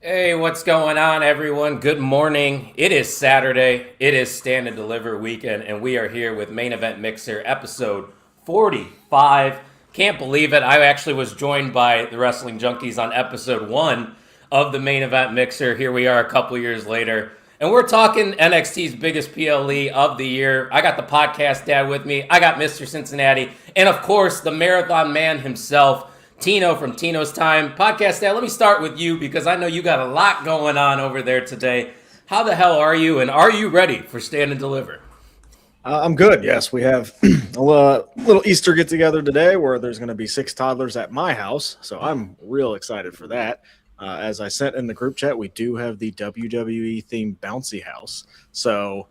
Hey, what's going on, everyone? Good morning. It is Saturday. It is Stand and Deliver weekend, and we are here with Main Event Mixer episode 45. Can't believe it. I actually was joined by the Wrestling Junkies on episode 1 of the Main Event Mixer. Here we are a couple years later, and we're talking NXT's biggest PLE of the year. I got the podcast dad with me, I got Mr. Cincinnati, and of course, the marathon man himself. Tino from Tino's Time. Podcast Dad, let me start with you because I know you got a lot going on over there today. How the hell are you, and are you ready for Stand and Deliver? I'm good. Yes, we have a little Easter get together today where there's going to be 6 toddlers at my house. So I'm real excited for that. As I sent in the group chat, we do have the WWE themed bouncy house. So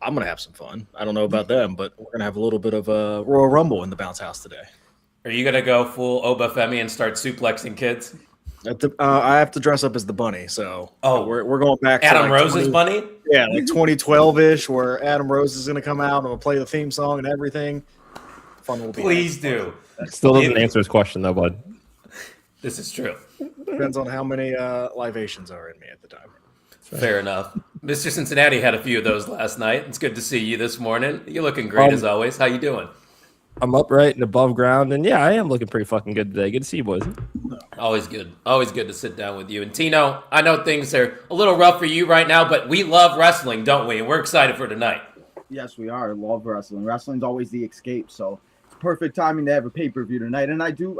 I'm going to have some fun. I don't know about them, but we're going to have a little bit of a Royal Rumble in the bounce house today. Are you going to go full Obafemi and start suplexing kids? I have to dress up as the bunny. So we're going back Adam to Rose's bunny? Yeah, like 2012-ish, where Adam Rose is going to come out and we'll play the theme song and everything. Fun will be. Please do. Still doesn't answer his question, though, bud. This is true. Depends on how many libations are in me at the time. Fair enough. Mr. Cincinnati had a few of those last night. It's good to see you this morning. You're looking great as always. How you doing? I'm upright and above ground, and yeah, I am looking pretty fucking good today. Good to see you, boys. Always good. Always good to sit down with you. And Tino, I know things are a little rough for you right now, but we love wrestling, don't we? And we're excited for tonight. Yes, we are. I love wrestling. Wrestling's always the escape, so it's perfect timing to have a pay-per-view tonight. And I do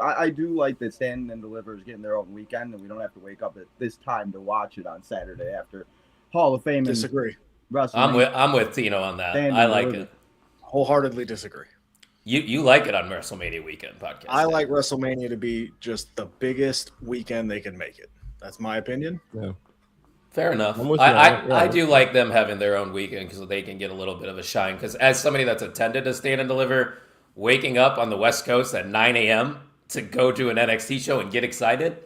like that Stand and Deliver is getting their own weekend, and we don't have to wake up at this time to watch it on Saturday after Hall of Fame. Disagree. Wrestling. I'm with Tino on that. Stand I and like Deliver. it. Wholeheartedly disagree. You like it on WrestleMania weekend podcast. I like WrestleMania to be just the biggest weekend they can make it. That's my opinion. Yeah. Fair enough. I'm with you on that, yeah. I do like them having their own weekend because they can get a little bit of a shine. Because as somebody that's attended a Stand and Deliver, waking up on the West Coast at 9 a.m. to go to an NXT show and get excited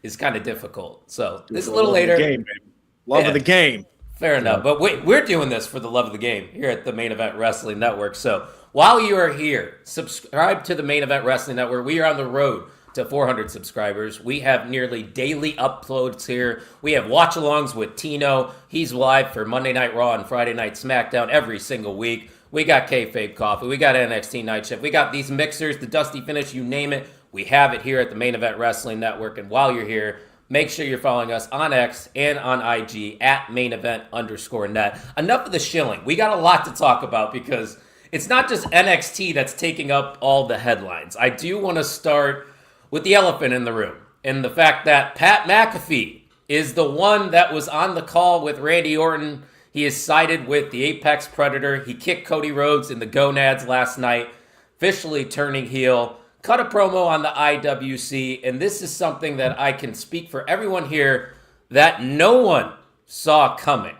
is kind of difficult. So this is a little later. Of the game, baby. Love of the game. Fair enough. But we're doing this for the love of the game here at the Main Event Wrestling Network. So while you are here, subscribe to the Main Event Wrestling Network. We are on the road to 400 subscribers. We have nearly daily uploads here. We have watch-alongs with Tino. He's live for Monday Night Raw and Friday Night SmackDown every single week. We got Kayfabe Coffee. We got NXT Night Shift. We got these mixers, the Dusty Finish, you name it. We have it here at the Main Event Wrestling Network. And while you're here, make sure you're following us on X and on IG at mainevent_net. Enough of the shilling. We got a lot to talk about because it's not just NXT that's taking up all the headlines. I do want to start with the elephant in the room and the fact that Pat McAfee is the one that was on the call with Randy Orton. He is sided with the Apex Predator. He kicked Cody Rhodes in the gonads last night, officially turning heel. Cut a promo on the IWC, and this is something that I can speak for everyone here that no one saw coming.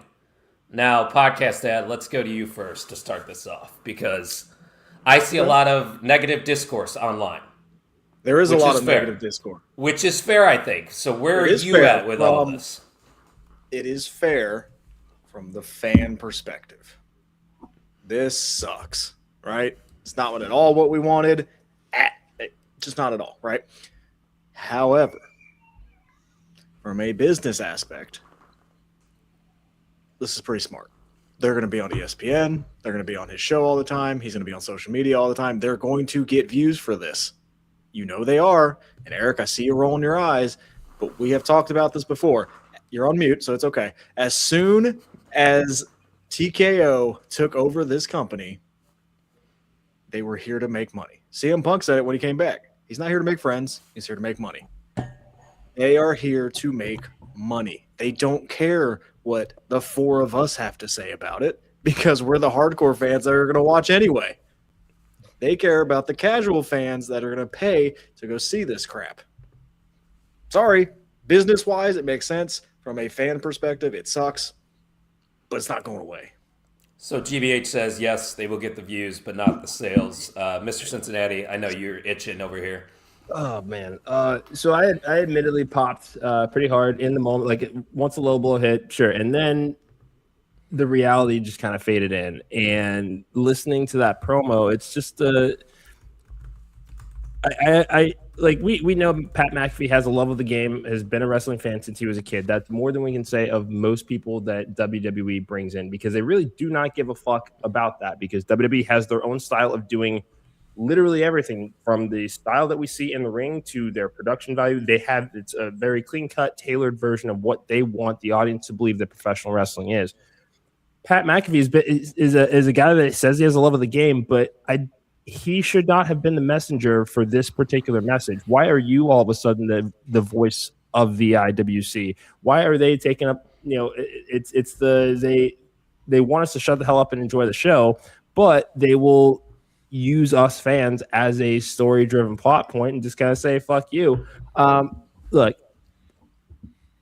Now, Podcast Dad, let's go to you first to start this off, because I see a lot of negative discourse online. There is a lot of negative discourse. Which is fair, I think. So where are you at with all of this? It is fair from the fan perspective. This sucks, right? It's not at all what we wanted. Just not at all, right? However, from a business aspect, this is pretty smart. They're going to be on ESPN. They're going to be on his show all the time. He's going to be on social media all the time. They're going to get views for this. You know they are. And Eric, I see you rolling your eyes, but we have talked about this before. You're on mute, so it's okay. As soon as TKO took over this company, they were here to make money. CM Punk said it when he came back. He's not here to make friends. He's here to make money. They are here to make money. They don't care what the 4 of us have to say about it because we're the hardcore fans that are going to watch anyway. They care about the casual fans that are going to pay to go see this crap. Sorry, business-wise, it makes sense. From a fan perspective, it sucks, but it's not going away. So GBH says, yes, they will get the views, but not the sales. Mr. Cincinnati, I know you're itching over here. Oh man. So I admittedly popped pretty hard in the moment. Like once the low blow hit, sure, and then the reality just kind of faded in. And listening to that promo, it's just I like we know Pat McAfee has a love of the game, has been a wrestling fan since he was a kid. That's more than we can say of most people that WWE brings in, because they really do not give a fuck about that, because WWE has their own style of doing literally everything, from the style that we see in the ring to their production value. It's a very clean cut, tailored version of what they want the audience to believe that professional wrestling is. Pat McAfee is a guy that says he has a love of the game, but he should not have been the messenger for this particular message. Why are you all of a sudden the voice of the IWC? Why are they taking up? They want us to shut the hell up and enjoy the show, but they will use us fans as a story-driven plot point and just kind of say "fuck you." Look,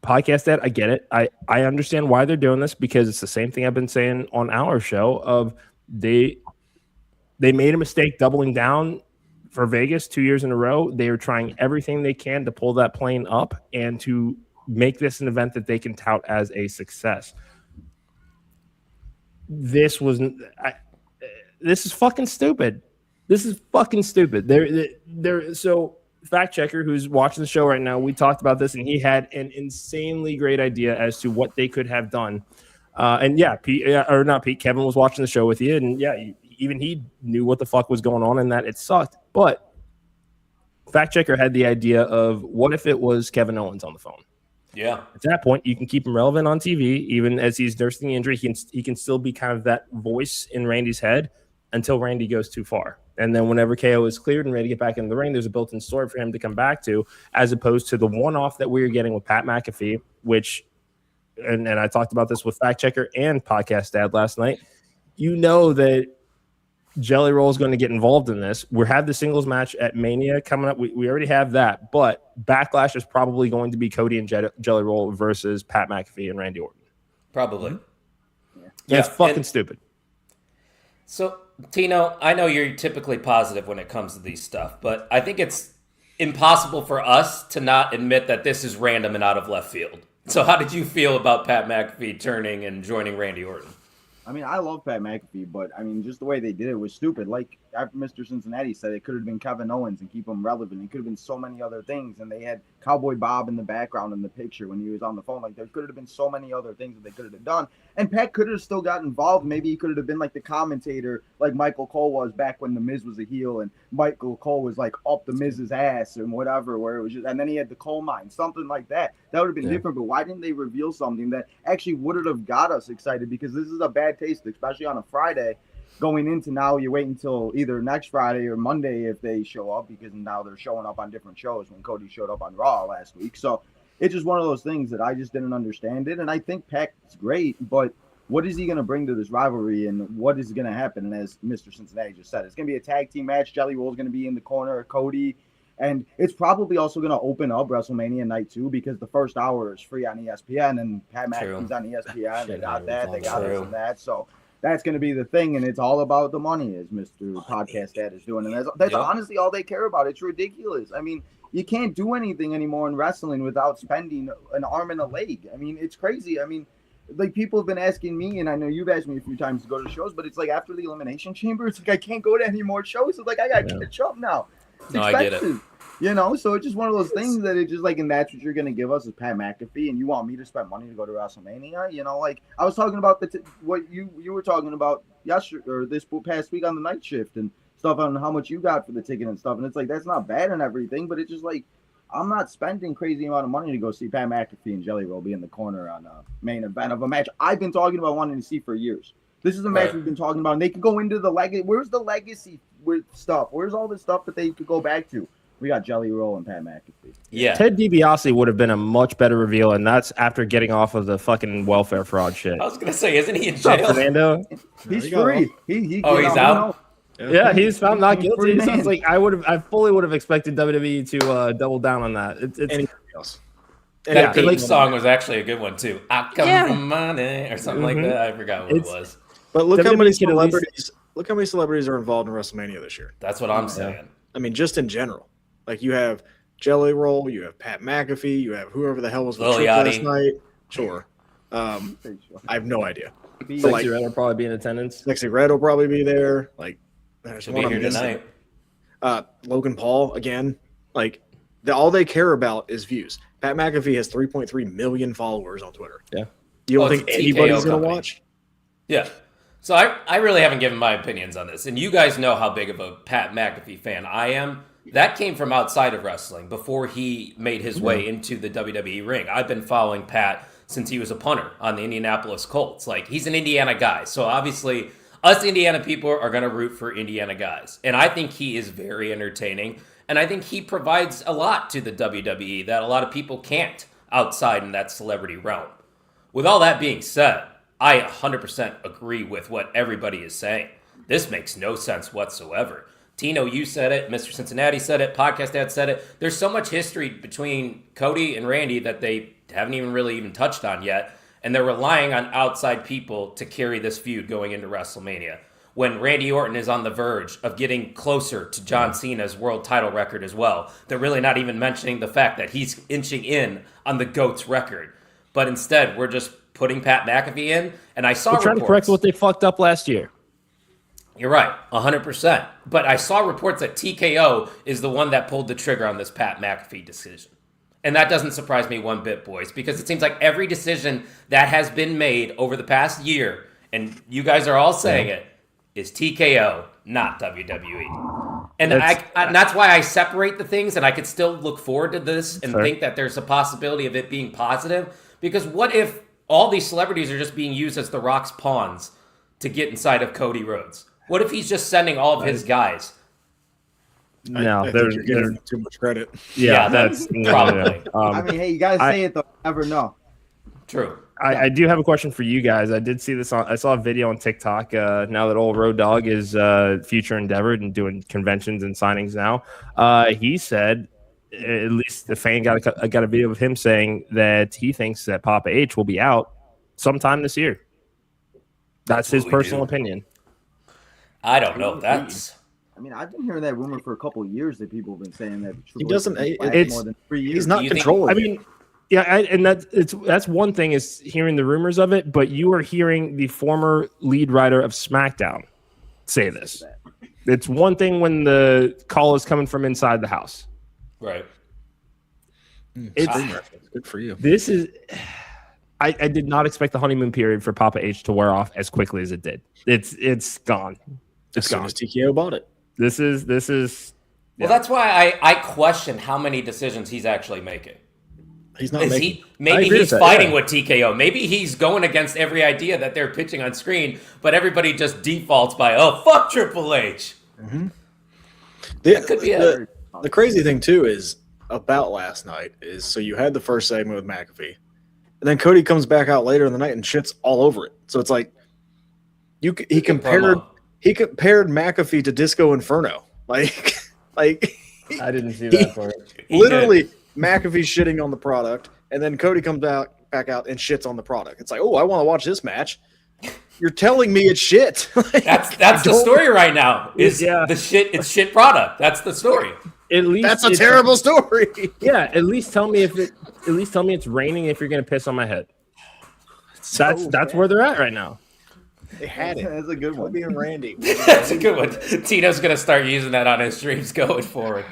podcast that I get it. I understand why they're doing this, because it's the same thing I've been saying on our show of they made a mistake doubling down for Vegas 2 years in a row. They are trying everything they can to pull that plane up and to make this an event that they can tout as a success. This is fucking stupid. This is fucking stupid. So Fact Checker, who's watching the show right now, we talked about this, and he had an insanely great idea as to what they could have done. And yeah, Kevin was watching the show with you, and yeah, even he knew what the fuck was going on and that it sucked. But Fact Checker had the idea of, what if it was Kevin Owens on the phone? Yeah. At that point, you can keep him relevant on TV, even as he's nursing the injury. He can still be kind of that voice in Randy's head until Randy goes too far. And then whenever KO is cleared and ready to get back in the ring, there's a built-in story for him to come back to, as opposed to the one-off that we were getting with Pat McAfee, which, and I talked about this with Fact Checker and Podcast Dad last night. You know that Jelly Roll is going to get involved in this. We have the singles match at Mania coming up. We already have that, but Backlash is probably going to be Cody and Jelly Roll versus Pat McAfee and Randy Orton. Probably. Yeah, it's fucking stupid. So, Tino, I know you're typically positive when it comes to these stuff, but I think it's impossible for us to not admit that this is random and out of left field. So how did you feel about Pat McAfee turning and joining Randy Orton? I mean, I love Pat McAfee, but I mean, just the way they did it was stupid. Like after Mr. Cincinnati said, it could have been Kevin Owens and keep him relevant. It could have been so many other things, and they had Cowboy Bob in the background in the picture when he was on the phone. Like there could have been so many other things that they could have done, and Pat could have still got involved. Maybe he could have been like the commentator, like Michael Cole was back when the Miz was a heel, and Michael Cole was like up the Miz's ass and whatever, where it was just, and then he had the coal mine, something like that. That would have been different. But why didn't they reveal something that actually would have got us excited? Because this is a bad taste, especially on a Friday. Going into now, you wait until either next Friday or Monday if they show up, because now they're showing up on different shows when Cody showed up on Raw last week. So it's just one of those things that I just didn't understand it. And I think Pat's great, but what is he going to bring to this rivalry, and what is going to happen? And as Mr. Cincinnati just said, it's going to be a tag team match. Jelly Roll is going to be in the corner of Cody. And it's probably also going to open up WrestleMania night 2, because the first hour is free on ESPN, and Pat McAfee's on ESPN. They got that. They got this and that. So that's going to be the thing, and it's all about the money, as Mr. Podcast Dad is doing. And that's honestly all they care about. It's ridiculous. I mean, you can't do anything anymore in wrestling without spending an arm and a leg. I mean, it's crazy. I mean, like, people have been asking me, and I know you've asked me a few times to go to shows, but it's like after the Elimination Chamber, it's like I can't go to any more shows. It's like I got to catch up now. It's expensive. I get it. You know, so it's just one of those things that it's just like, and that's what you're going to give us is Pat McAfee, and you want me to spend money to go to WrestleMania? You know, like I was talking about what you were talking about yesterday or this past week on the night shift and stuff on how much you got for the ticket and stuff. And it's like, that's not bad and everything, but it's just like, I'm not spending crazy amount of money to go see Pat McAfee and Jelly Roll be in the corner on a main event of a match I've been talking about wanting to see for years. This is a match we've been talking about, and they could go into the legacy. Where's the legacy stuff? Where's all the stuff that they could go back to? We got Jelly Roll and Pat McAfee. Yeah. Ted DiBiase would have been a much better reveal, and that's after getting off of the fucking welfare fraud shit. I was going to say, isn't he in What's up, jail? Fernando? He's free. He's out? Yeah, he's found not guilty. It sounds like I fully would have expected WWE to double down on that. It's Anything else? That Pete song was actually a good one, too. I come from money, or something like that. I forgot what it was. But look how WWE many could at least- celebrities are involved in WrestleMania this year. That's what I'm saying. I mean, just in general. Like, you have Jelly Roll, you have Pat McAfee, you have whoever the hell was with Trick last night. Sure. I have no idea. Sexy Red will probably be in attendance. Sexy Red will probably be there. Like, She'll be here tonight. Logan Paul again. Like all they care about is views. Pat McAfee has 3.3 million followers on Twitter. Yeah. You don't Well, think it's a anybody's TKO gonna company. watch? Yeah. So I really haven't given my opinions on this. And you guys know how big of a Pat McAfee fan I am. That came from outside of wrestling before he made his way into the WWE ring. I've been following Pat since he was a punter on the Indianapolis Colts. Like, he's an Indiana guy. So obviously, us Indiana people are going to root for Indiana guys. And I think he is very entertaining. And I think he provides a lot to the WWE that a lot of people can't outside in that celebrity realm. With all that being said, I 100% agree with what everybody is saying. This makes no sense whatsoever. Tino, you said it. Mr. Cincinnati said it. Podcast Dad said it. There's so much history between Cody and Randy that they haven't even touched on yet. And they're relying on outside people to carry this feud going into WrestleMania. When Randy Orton is on the verge of getting closer to John Cena's world title record as well. They're really not even mentioning the fact that he's inching in on the GOAT's record. But instead, we're just putting Pat McAfee in. And I saw We're trying to correct what they fucked up last year. You're right, 100%. But I saw reports that TKO is the one that pulled the trigger on this Pat McAfee decision. And that doesn't surprise me one bit, boys, because it seems like every decision that has been made over the past year, and you guys are all saying it, is TKO, not WWE. And that's why I separate the things, and I could still look forward to this and think that there's a possibility of it being positive. Because what if all these celebrities are just being used as The Rock's pawns to get inside of Cody Rhodes? What if he's just sending all of his guys? No, I think you're giving too much credit. Yeah, that's no. probably. I mean, hey, you guys say it though. Never know. True. I do have a question for you guys. I did see this I saw a video on TikTok. Now that old Road Dogg is future endeavored and doing conventions and signings now, he said, at least the fan got a video of him saying that he thinks that Papa H will be out sometime this year. That's his personal opinion. I don't know if that's. I mean, I've been hearing that rumor for a couple of years that people have been saying that He doesn't. It's more than 3 years. He's not Do you think- controlling. I mean, yeah, and that's one thing is hearing the rumors of it, but you are hearing the former lead writer of SmackDown say this. It's one thing when the call is coming from inside the house. Right. It's good for you. This is. I did not expect the honeymoon period for Papa H to wear off as quickly as it did. It's gone. As soon as TKO bought it. This is. Well, that's why I question how many decisions he's actually making. He's not making. Maybe agree he's with that, fighting yeah. with TKO. Maybe he's going against every idea that they're pitching on screen, but everybody just defaults by, oh, fuck Triple H. That could be it. The crazy thing too is about last night is so you had the first segment with McAfee, and then Cody comes back out later in the night and shits all over it. So it's like he compared McAfee to Disco Inferno, like I didn't see that part. literally McAfee's shitting on the product, and then Cody comes back out and shits on the product. It's like, oh, I want to watch this match. You're telling me it's shit. That's the story right now. Is the shit? It's shit product. That's the story. At least That's a terrible story. Yeah, at least tell me it's raining if you're gonna piss on my head. That's where they're at right now. They had it. That's a good one. Cody and Randy. That's a good one. Tino's gonna start using that on his streams going forward.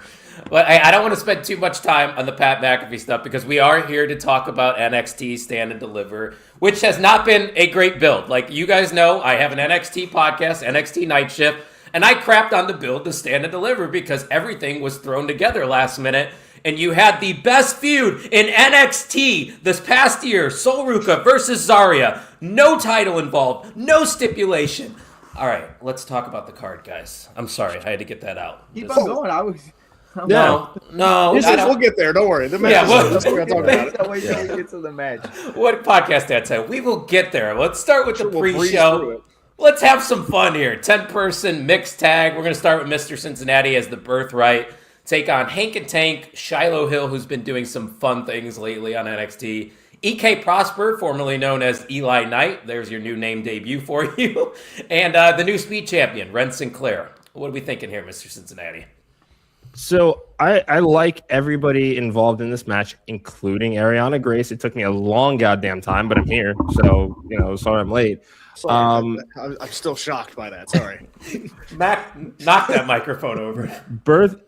But I don't want to spend too much time on the Pat McAfee stuff because we are here to talk about NXT Stand and Deliver, which has not been a great build. Like you guys know, I have an NXT podcast, NXT Night Shift, and I crapped on the build to Stand and Deliver because everything was thrown together last minute. And you had the best feud in NXT this past year, Sol Ruca versus Zarya. No title involved, no stipulation. All right, let's talk about the card, guys. I'm sorry, I had to get that out. Keep on going. No. We'll get there. Don't worry. The match Yeah, is well- over. That's what we're gonna talk about. Wait till we get to the match. What podcast dad said? We will get there. Let's start with the We'll breeze through pre-show. it. Let's have some fun here. 10-person mixed tag. We're going to start with Mr. Cincinnati as the Birthright. Take on Hank and Tank, Shiloh Hill, who's been doing some fun things lately on NXT. EK Prosper, formerly known as Eli Knight. There's your new name debut for you. And the new speed champion, Ren Sinclair. What are we thinking here, Mr. Cincinnati? So I like everybody involved in this match, including Ariana Grace. It took me a long goddamn time, but I'm here. So, sorry I'm late. Sorry, I'm still shocked by that. Sorry. Mac, knock that microphone over.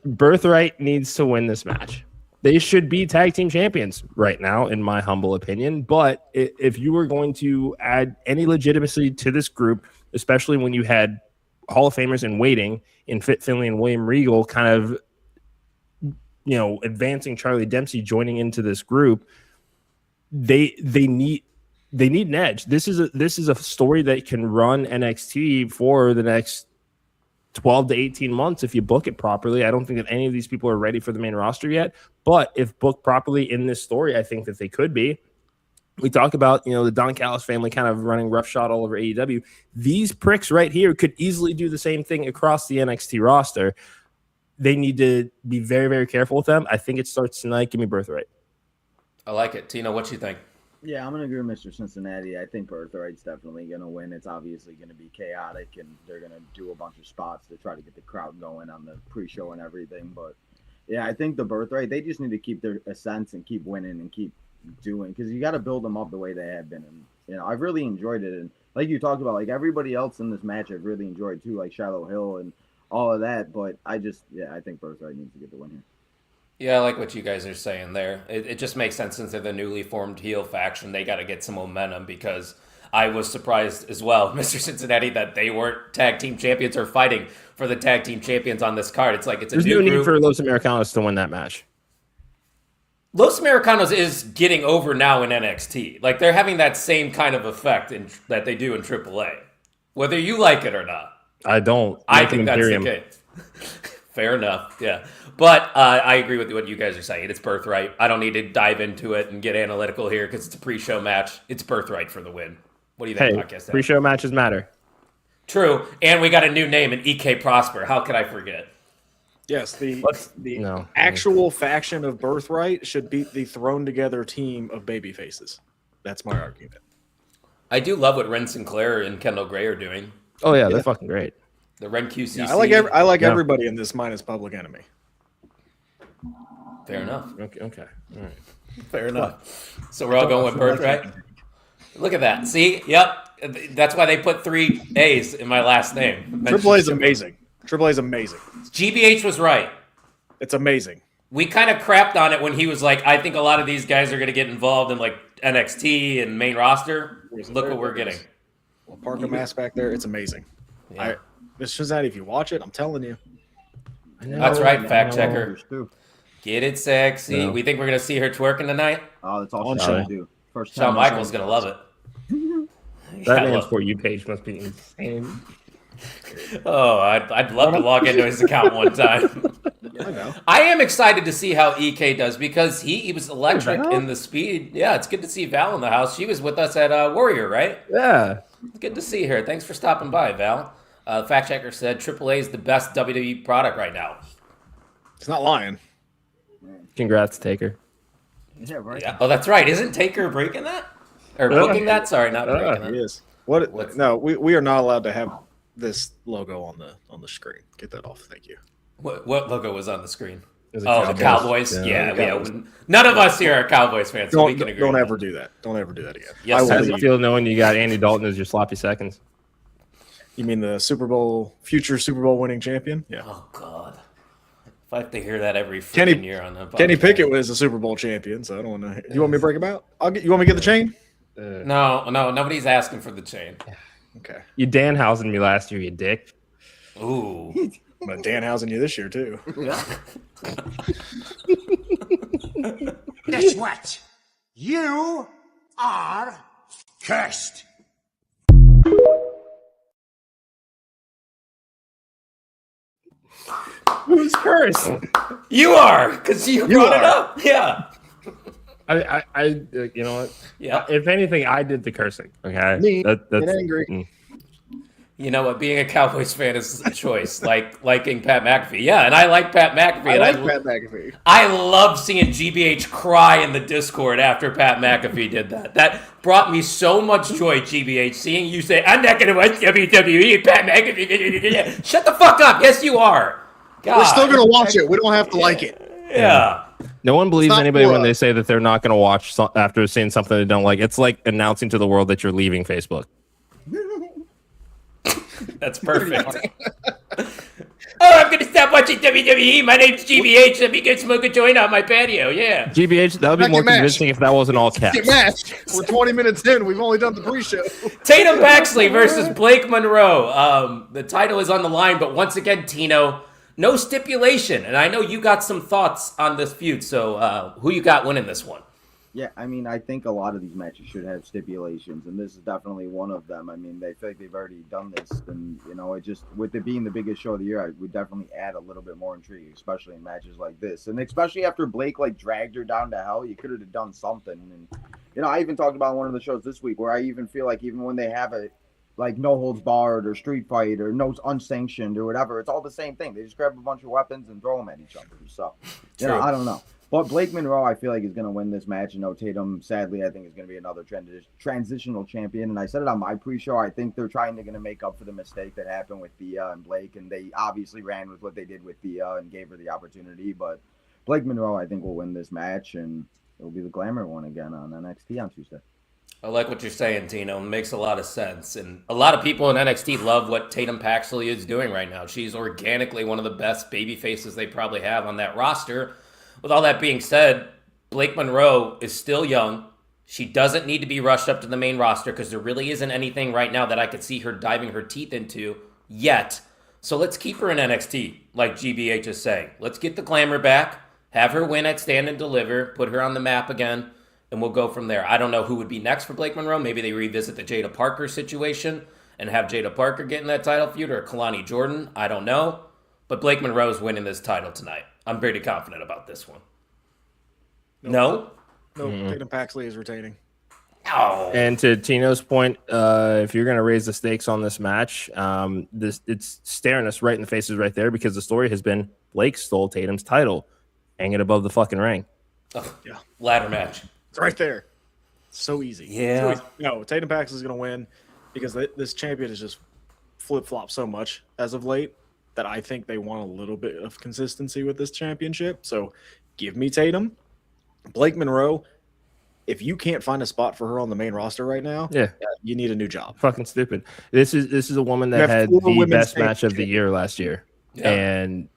Birthright needs to win this match. They should be tag team champions right now, in my humble opinion. But if you were going to add any legitimacy to this group, especially when you had Hall of Famers in waiting in Fit Finlay and William Regal kind of, advancing Charlie Dempsey joining into this group, they need an edge. This is a story that can run NXT for the next 12 to 18 months if you book it properly. I don't think that any of these people are ready for the main roster yet, but if booked properly in this story, I think that they could be. We talk about, the Don Callis family kind of running roughshod all over AEW. These pricks right here could easily do the same thing across the NXT roster. They need to be very, very careful with them. I think it starts tonight. Give me Birthright. I like it. Tino, what you think? Yeah, I'm going to agree with Mr. Cincinnati. I think Birthright's definitely going to win. It's obviously going to be chaotic, and they're going to do a bunch of spots to try to get the crowd going on the pre-show and everything. But, yeah, I think the Birthright, they just need to keep their ascents and keep winning and keep doing, because you got to build them up the way they have been. And, I've really enjoyed it. And like you talked about, like everybody else in this match I've really enjoyed too, like Shiloh Hill and all of that. But I think Birthright needs to get the win here. Yeah, I like what you guys are saying there. It just makes sense since they're the newly formed heel faction. They got to get some momentum, because I was surprised as well, Mr. Cincinnati, that they weren't tag team champions or fighting for the tag team champions on this card. It's like There's no need for Los Americanos to win that match. Los Americanos is getting over now in NXT. Like, they're having that same kind of effect that they do in AAA, whether you like it or not. I don't. I think that's the case. Fair enough. Yeah. But I agree with what you guys are saying. It's Birthright. I don't need to dive into it and get analytical here because it's a pre-show match. It's Birthright for the win. What do you think, podcast? Pre-show matches matter. True. And we got a new name in EK Prosper. How could I forget? Yes, the actual faction of Birthright should beat the thrown together team of baby faces. That's my argument. I do love what Ren Sinclair and Kendall Gray are doing. Oh yeah, they're fucking great. The Ren QCC. Yeah, I like everybody in this minus Public Enemy. Fair enough. Okay. All right. Fair enough. So we're all going with Birthright? Look at that. See? Yep. That's why they put 3 A's in my last name. Triple A is amazing. Triple A is amazing. GBH was right. It's amazing. We kind of crapped on it when he was like, I think a lot of these guys are going to get involved in like NXT and main roster. Look what we're getting. Well, Parker Mass back there, it's amazing. Yeah. Mr. Cincinnati, if you watch it, I'm telling you. That's right, fact checker. Get it sexy. No. We think we're going to see her twerking tonight? Oh, that's all she's going to do. First time Shawn Michaels going to love it. That man's For You page must be insane. Oh, I'd love to log into his account one time. I know. I am excited to see how EK does because he was electric in the speed. Yeah, it's good to see Val in the house. She was with us at Warrior, right? Yeah. Good to see her. Thanks for stopping by, Val. Fact checker said AAA is the best WWE product right now. It's not lying. Congrats, Taker. Yeah, right. Yeah. Oh, that's right. Isn't Taker breaking that? Or booking that? Sorry, not breaking that. He is. No, we are not allowed to have this logo on the screen. Get that off. Thank you. What logo was on the screen? Oh, the Cowboys. Yeah. None of us here are Cowboys fans, so we can agree. Don't ever do that. Don't ever do that again. Yes, how's it feel knowing you got Andy Dalton as your sloppy seconds? You mean the future Super Bowl winning champion? Yeah. Oh God. If I have to hear that every freaking year on that podcast. Kenny Pickett was a Super Bowl champion, so I don't want to. You want me to break him out? You want me to get the chain? No, nobody's asking for the chain. Okay. You Danhausen me last year, you dick. Ooh. I'm gonna Danhausen you this year too. Guess what? You are cursed. Who's cursed? You are, because you brought it up. Yeah. I you know what? Yeah. If anything, I did the cursing. Okay. Me. That's Get angry. You know what? Being a Cowboys fan is a choice. Liking Pat McAfee. Yeah, and I like Pat McAfee. Pat McAfee. I love seeing GBH cry in the Discord after Pat McAfee did that. That brought me so much joy, GBH, seeing you say, I'm not going to watch WWE, Pat McAfee. Shut the fuck up. Yes, you are. God. We're still gonna watch it. We don't have to like it. Yeah. No one believes not anybody for when they us. say that they're not going to watch after seeing something they don't like. It's like announcing to the world that you're leaving Facebook. That's perfect. I'm going to stop watching WWE. My name's GBH. Let me get smoke a joint on my patio. Yeah. GBH, that would be Back more your match. convincing if that wasn't all caps. Get match. We're 20 minutes in. We've only done the pre-show. Tatum Paxley versus Blake Monroe. The title is on the line, but once again, Tino, no stipulation. And I know you got some thoughts on this feud. So who you got winning this one? Yeah, I mean, I think a lot of these matches should have stipulations, and this is definitely one of them. I mean, they feel like they've already done this, and it just with it being the biggest show of the year, I would definitely add a little bit more intrigue, especially in matches like this, and especially after Blake dragged her down to hell, you could have done something. And I even talked about one of the shows this week where I even feel like even when they have it no holds barred or street fight or no unsanctioned or whatever, it's all the same thing. They just grab a bunch of weapons and throw them at each other. So I don't know. But Blake Monroe, I feel like, is going to win this match. Tatum, sadly, I think is going to be another transitional champion. And I said it on my pre-show. I think they're going to make up for the mistake that happened with Thea and Blake. And they obviously ran with what they did with Thea and gave her the opportunity. But Blake Monroe, I think, will win this match. And it'll be the glamour one again on NXT on Tuesday. I like what you're saying, Tino. It makes a lot of sense. And a lot of people in NXT love what Tatum Paxley is doing right now. She's organically one of the best baby faces they probably have on that roster. With all that being said, Blake Monroe is still young. She doesn't need to be rushed up to the main roster because there really isn't anything right now that I could see her diving her teeth into yet. So let's keep her in NXT, like GBH is saying. Let's get the glamour back, have her win at Stand and Deliver, put her on the map again, and we'll go from there. I don't know who would be next for Blake Monroe. Maybe they revisit the Jada Parker situation and have Jada Parker get in that title feud, or Kalani Jordan. I don't know. But Blake Monroe is winning this title tonight. I'm pretty confident about this one. No? No, Tatum Paxley is retaining. Oh. And to Tino's point, if you're going to raise the stakes on this match, it's staring us right in the faces right there because the story has been Blake stole Tatum's title. Hang it above the fucking ring. Oh, Yeah. Ladder match. It's right there. So easy. Yeah. So easy. No, Tatum Paxley is going to win because this champion is just flip-flop so much as of late that I think they want a little bit of consistency with this championship. So give me Tatum. Blake Monroe, if you can't find a spot for her on the main roster right now, Yeah. you need a new job. Fucking stupid. This is a woman You that have had 4 the women's best match of the championships. year last year. Yeah. And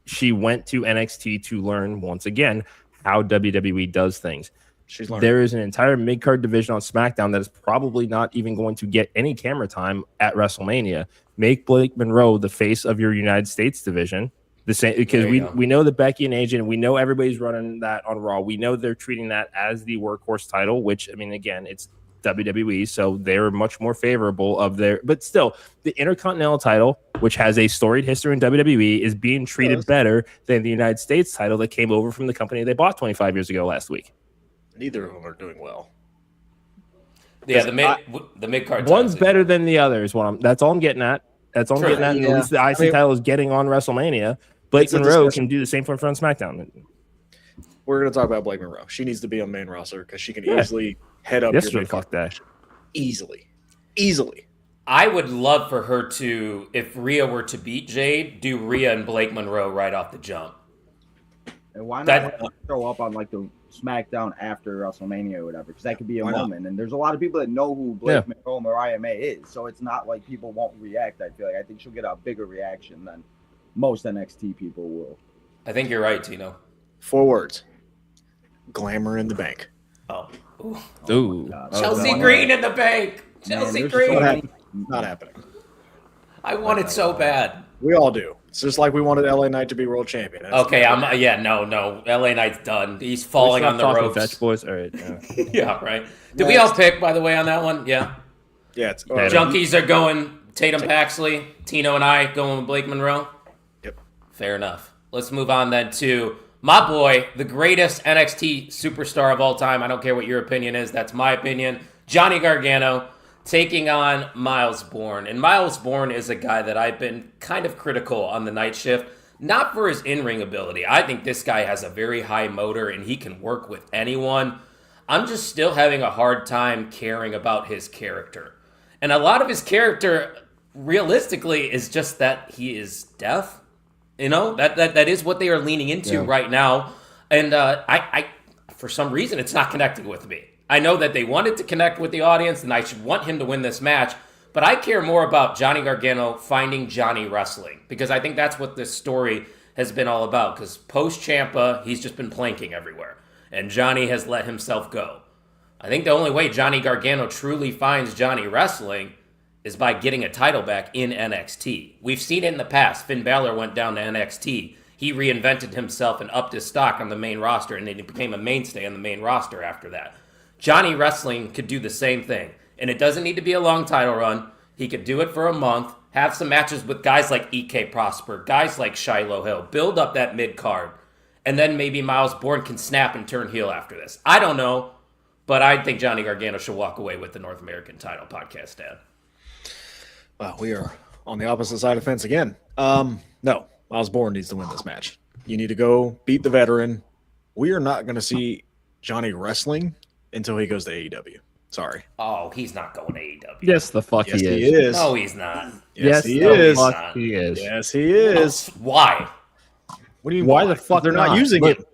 she went to NXT to learn once again how WWE does things. She's learning. There is an entire mid-card division on SmackDown that is probably not even going to get any camera time at WrestleMania. Make Blake Monroe the face of your United States division. The same because There you go. we know that Becky and AJ, and we know everybody's running that on Raw. We know they're treating that as the workhorse title, which I mean, again, it's WWE, so they're much more favorable of their. But still, the Intercontinental title, which has a storied history in WWE, is being treated Yes. better than the United States title that came over from the company they bought 25 years ago last week. Neither of them are doing well. Yeah, the mid card. One's better than the other is what that's all I'm getting at. That's all I'm True. getting at. And Yeah. At least the IC I mean, title is getting on WrestleMania. Blake it's a Monroe discussion. can do the same for SmackDown. We're going to talk about Blake Monroe. She needs to be on the main roster because she can Yeah. easily head up Yesterday, your fuck that. Easily. I would love for her to, if Rhea were to beat Jade, do Rhea and Blake Monroe right off the jump. And why not That- show up on the SmackDown after WrestleMania or whatever? Because that could be a Why not? moment. And there's a lot of people that know who Blake Monroe, Mariah May is. So it's not like people won't react. I feel like I think she'll get a bigger reaction than most NXT people will. I think you're right, Tino. 4 words. Glamour in the bank. Oh. Ooh. Ooh. God. Chelsea Oh, Green in the bank. Man, Chelsea there's Green. so many- Not happening. I want it so bad. We all do. It's just like we wanted LA Knight to be world champion. That's Okay, no. LA Knight's done. He's falling on the ropes. Fetch boys. All right. Yeah. Yeah, right. Did we all pick, by the way, on that one? Yeah. Yeah, it's Yeah. Junkies are going Tatum Paxley. Tino and I going with Blake Monroe. Yep. Fair enough. Let's move on then to my boy, the greatest NXT superstar of all time. I don't care what your opinion is. That's my opinion. Johnny Gargano taking on Miles Bourne. And Miles Bourne is a guy that I've been kind of critical on the night shift. Not for his in-ring ability. I think this guy has a very high motor and he can work with anyone. I'm just still having a hard time caring about his character. And a lot of his character, realistically, is just that he is deaf. You know, that is what they are leaning into right now. And I for some reason, it's not connecting with me. I know that they wanted to connect with the audience, and I should want him to win this match. But I care more about Johnny Gargano finding Johnny Wrestling, because I think that's what this story has been all about. Because post-Ciampa, he's just been planking everywhere. And Johnny has let himself go. I think the only way Johnny Gargano truly finds Johnny Wrestling is by getting a title back in NXT. We've seen it in the past. Finn Balor went down to NXT. He reinvented himself and upped his stock on the main roster, and then he became a mainstay on the main roster after that. Johnny Wrestling could do the same thing. And it doesn't need to be a long title run. He could do it for a month, have some matches with guys like EK Prosper, guys like Shiloh Hill, build up that mid-card, and then maybe Miles Bourne can snap and turn heel after this. I don't know, but I think Johnny Gargano should walk away with the North American title. Podcast, Dan. Well, we are on the opposite side of the fence again. No, Miles Bourne needs to win this match. You need to go beat the veteran. We are not going to see Johnny Wrestling until he goes to AEW. Sorry. Oh, he's not going to AEW. Yes, the fuck Yes, he he is. is. No, he's not. Yes, he the is. fuck he is. Yes, he is. Why? What do you? Why the fuck they're not not? using Look, him?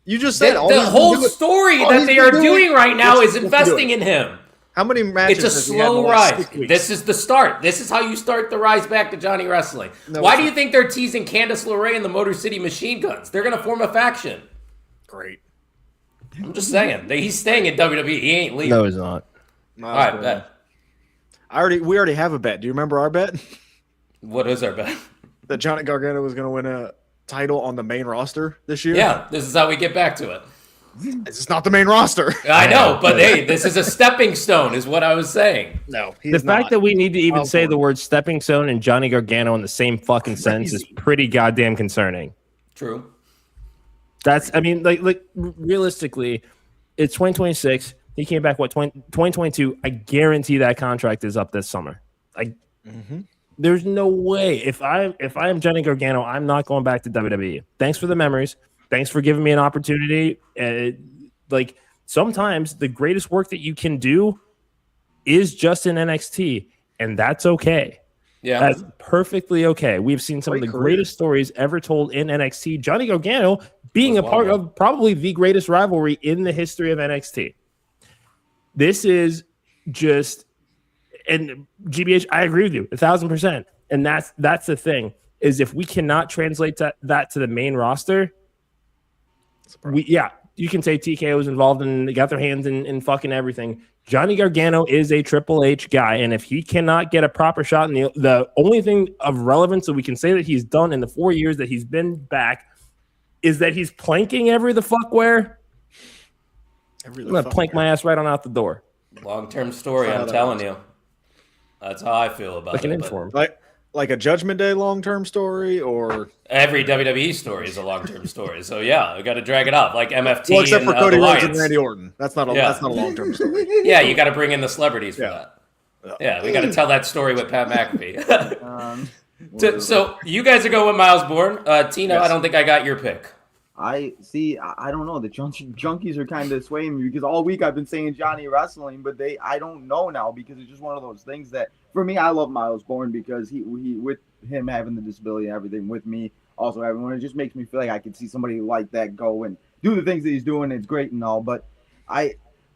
You just said The all he's been whole doing- story all that he's they been are doing right now Yes, is he's been investing doing. in him. How many matches? It's a has he had in the slow last rise. 6 weeks? This is the start. This is how you start the rise back to Johnny Wrestling. No, Why it's do you not. think they're teasing Candice LeRae and the Motor City Machine Guns? They're going to form a faction. Great. I'm just saying. He's staying in WWE. He ain't leaving. no, he's not. All right, bet. We already have a bet. Do you remember our bet What is our bet? that Johnny Gargano was going to win a title on the main roster this year? Yeah, this is how we get back to it. This is not the main roster. I know, but hey, this is a stepping stone, is what I was saying. No, The fact that we need to even Miles say Bourne. the word stepping stone and Johnny Gargano in the same fucking sentence is pretty goddamn concerning. True. That's, I mean, like realistically, it's 2026. He came back, 2022. I guarantee that contract is up this summer. There's no way. If I am Johnny Gargano, I'm not going back to WWE. Thanks for the memories. Thanks for giving me an opportunity. Like, sometimes the greatest work that you can do is just in NXT, and that's okay. Yeah. That's perfectly okay. We've seen some of Great the career. greatest stories ever told in NXT. Johnny Gargano being a Was part one of of probably the greatest rivalry in the history of NXT. This is just, and GBH, I agree with you 1,000%. And that's the thing, is if we cannot translate that to the main roster, you can say TKO was involved and got their hands in fucking everything. Johnny Gargano is a Triple H guy, and if he cannot get a proper shot, in the only thing of relevance that we can say that he's done in the 4 years that he's been back is that he's planking every the fuck where. I'm gonna plank my ass right on out the door. Long-term story, I'm telling you. That's how I feel about Looking it. in but for him. like a Judgment Day long-term story, or Every WWE story is a long-term story. So, yeah, we got to drag it up. Like MFT well, except and for Cody the Rhodes and Lions. Randy Orton. That's not a long-term story. Yeah, you got to bring in the celebrities for Yeah. that. Yeah, we got to tell that story with Pat McAfee. Whatever. So you guys are going with Miles Bourne. Tina, Yes. I don't think I got your pick. I see. I don't know. The junkies are kind of swaying me because all week I've been saying Johnny Wrestling, but I don't know now because it's just one of those things that for me I love Miles Bourne because he with him having the disability and everything with me also everyone, it just makes me feel like I could see somebody like that go and do the things that he's doing. It's great and all, but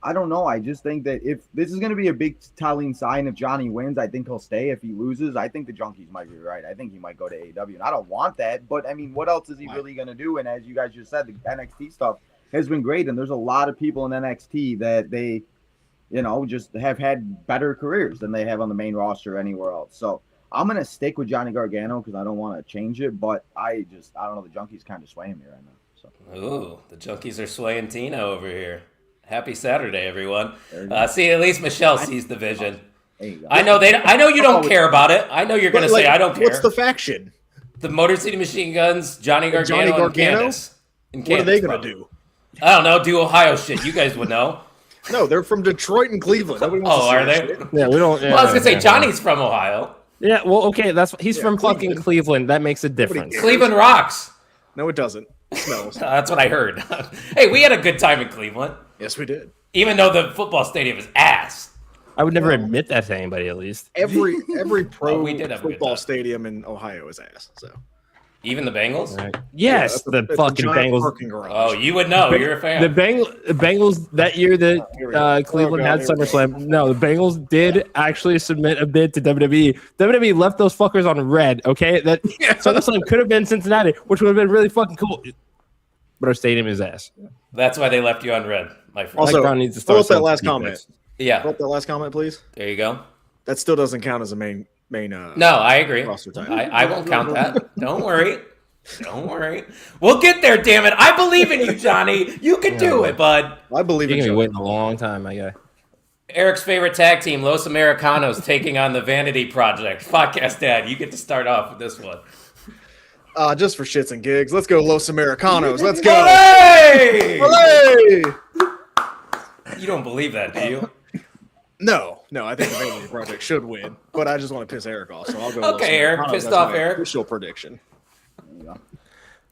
I don't know. I just think that if this is going to be a big telling sign, if Johnny wins, I think he'll stay. If he loses, I think the junkies might be right. I think he might go to AEW, and I don't want that. But I mean, what else is he really going to do? And as you guys just said, the NXT stuff has been great, and there's a lot of people in NXT that they, just have had better careers than they have on the main roster anywhere else. So I'm going to stick with Johnny Gargano because I don't want to change it. But I don't know. The junkies kind of swaying me right now. So. Ooh, the junkies are swaying Tina over here. Happy Saturday, everyone. There you go. See, at least Michelle sees the vision. There you go. I know you don't care about it. I know you're going to say I don't care. What's the faction? The Motor City Machine Guns, Johnny Gargano, Johnny Gargano? and Candice. And What are they Candice, going to probably. do? I don't know. Do Ohio shit. You guys would know. No, they're from Detroit and Cleveland. Nobody wants Oh, to see are that they? shit. Yeah, we don't. Well, I was going to say, Johnny's from Ohio. Yeah, well, okay, he's from fucking Cleveland. Cleveland. That makes a difference. cares. Cleveland rocks. No, it doesn't. It smells. That's what I heard. Hey, we had a good time in Cleveland, Yes, we did. even though the football stadium is ass. I would never admit that to anybody, at least. Every pro we did have a good football time. stadium in Ohio is ass. So Even the Bengals? Right. Yes, It's the a fucking giant Bengals. parking garage. Oh, you would know. You're a fan. The Bengals that year Here we go. that Cleveland Oh, God, had here we go. SummerSlam. No, the Bengals did actually submit a bid to WWE. WWE left those fuckers on red. Okay, that SummerSlam could have been Cincinnati, which would have been really fucking cool. But our stadium is ass. That's why they left you on red, my friend. Also, Mike Brown needs to pull start up that selling last defense. comment. Yeah, Pull up that last comment, please. there you go. That still doesn't count as a main. No, I agree. Roster title. I won't count that. Don't worry. Don't worry. We'll get there, damn it. I believe in you, Johnny. You can do it, bud. I believe You're in gonna be you. waiting a long time, my guy. Eric's favorite tag team, Los Americanos, taking on the Vanity Project. Podcast Dad, you get to start off with this one. Just for shits and gigs, let's go Los Americanos. Let's go. Hey! Hooray! You don't believe that, do you? No, I think the Vanity Project should win, but I just want to piss Eric off, so I'll go. Okay, Eric, Los Americanos. pissed That's off my Eric. Official prediction.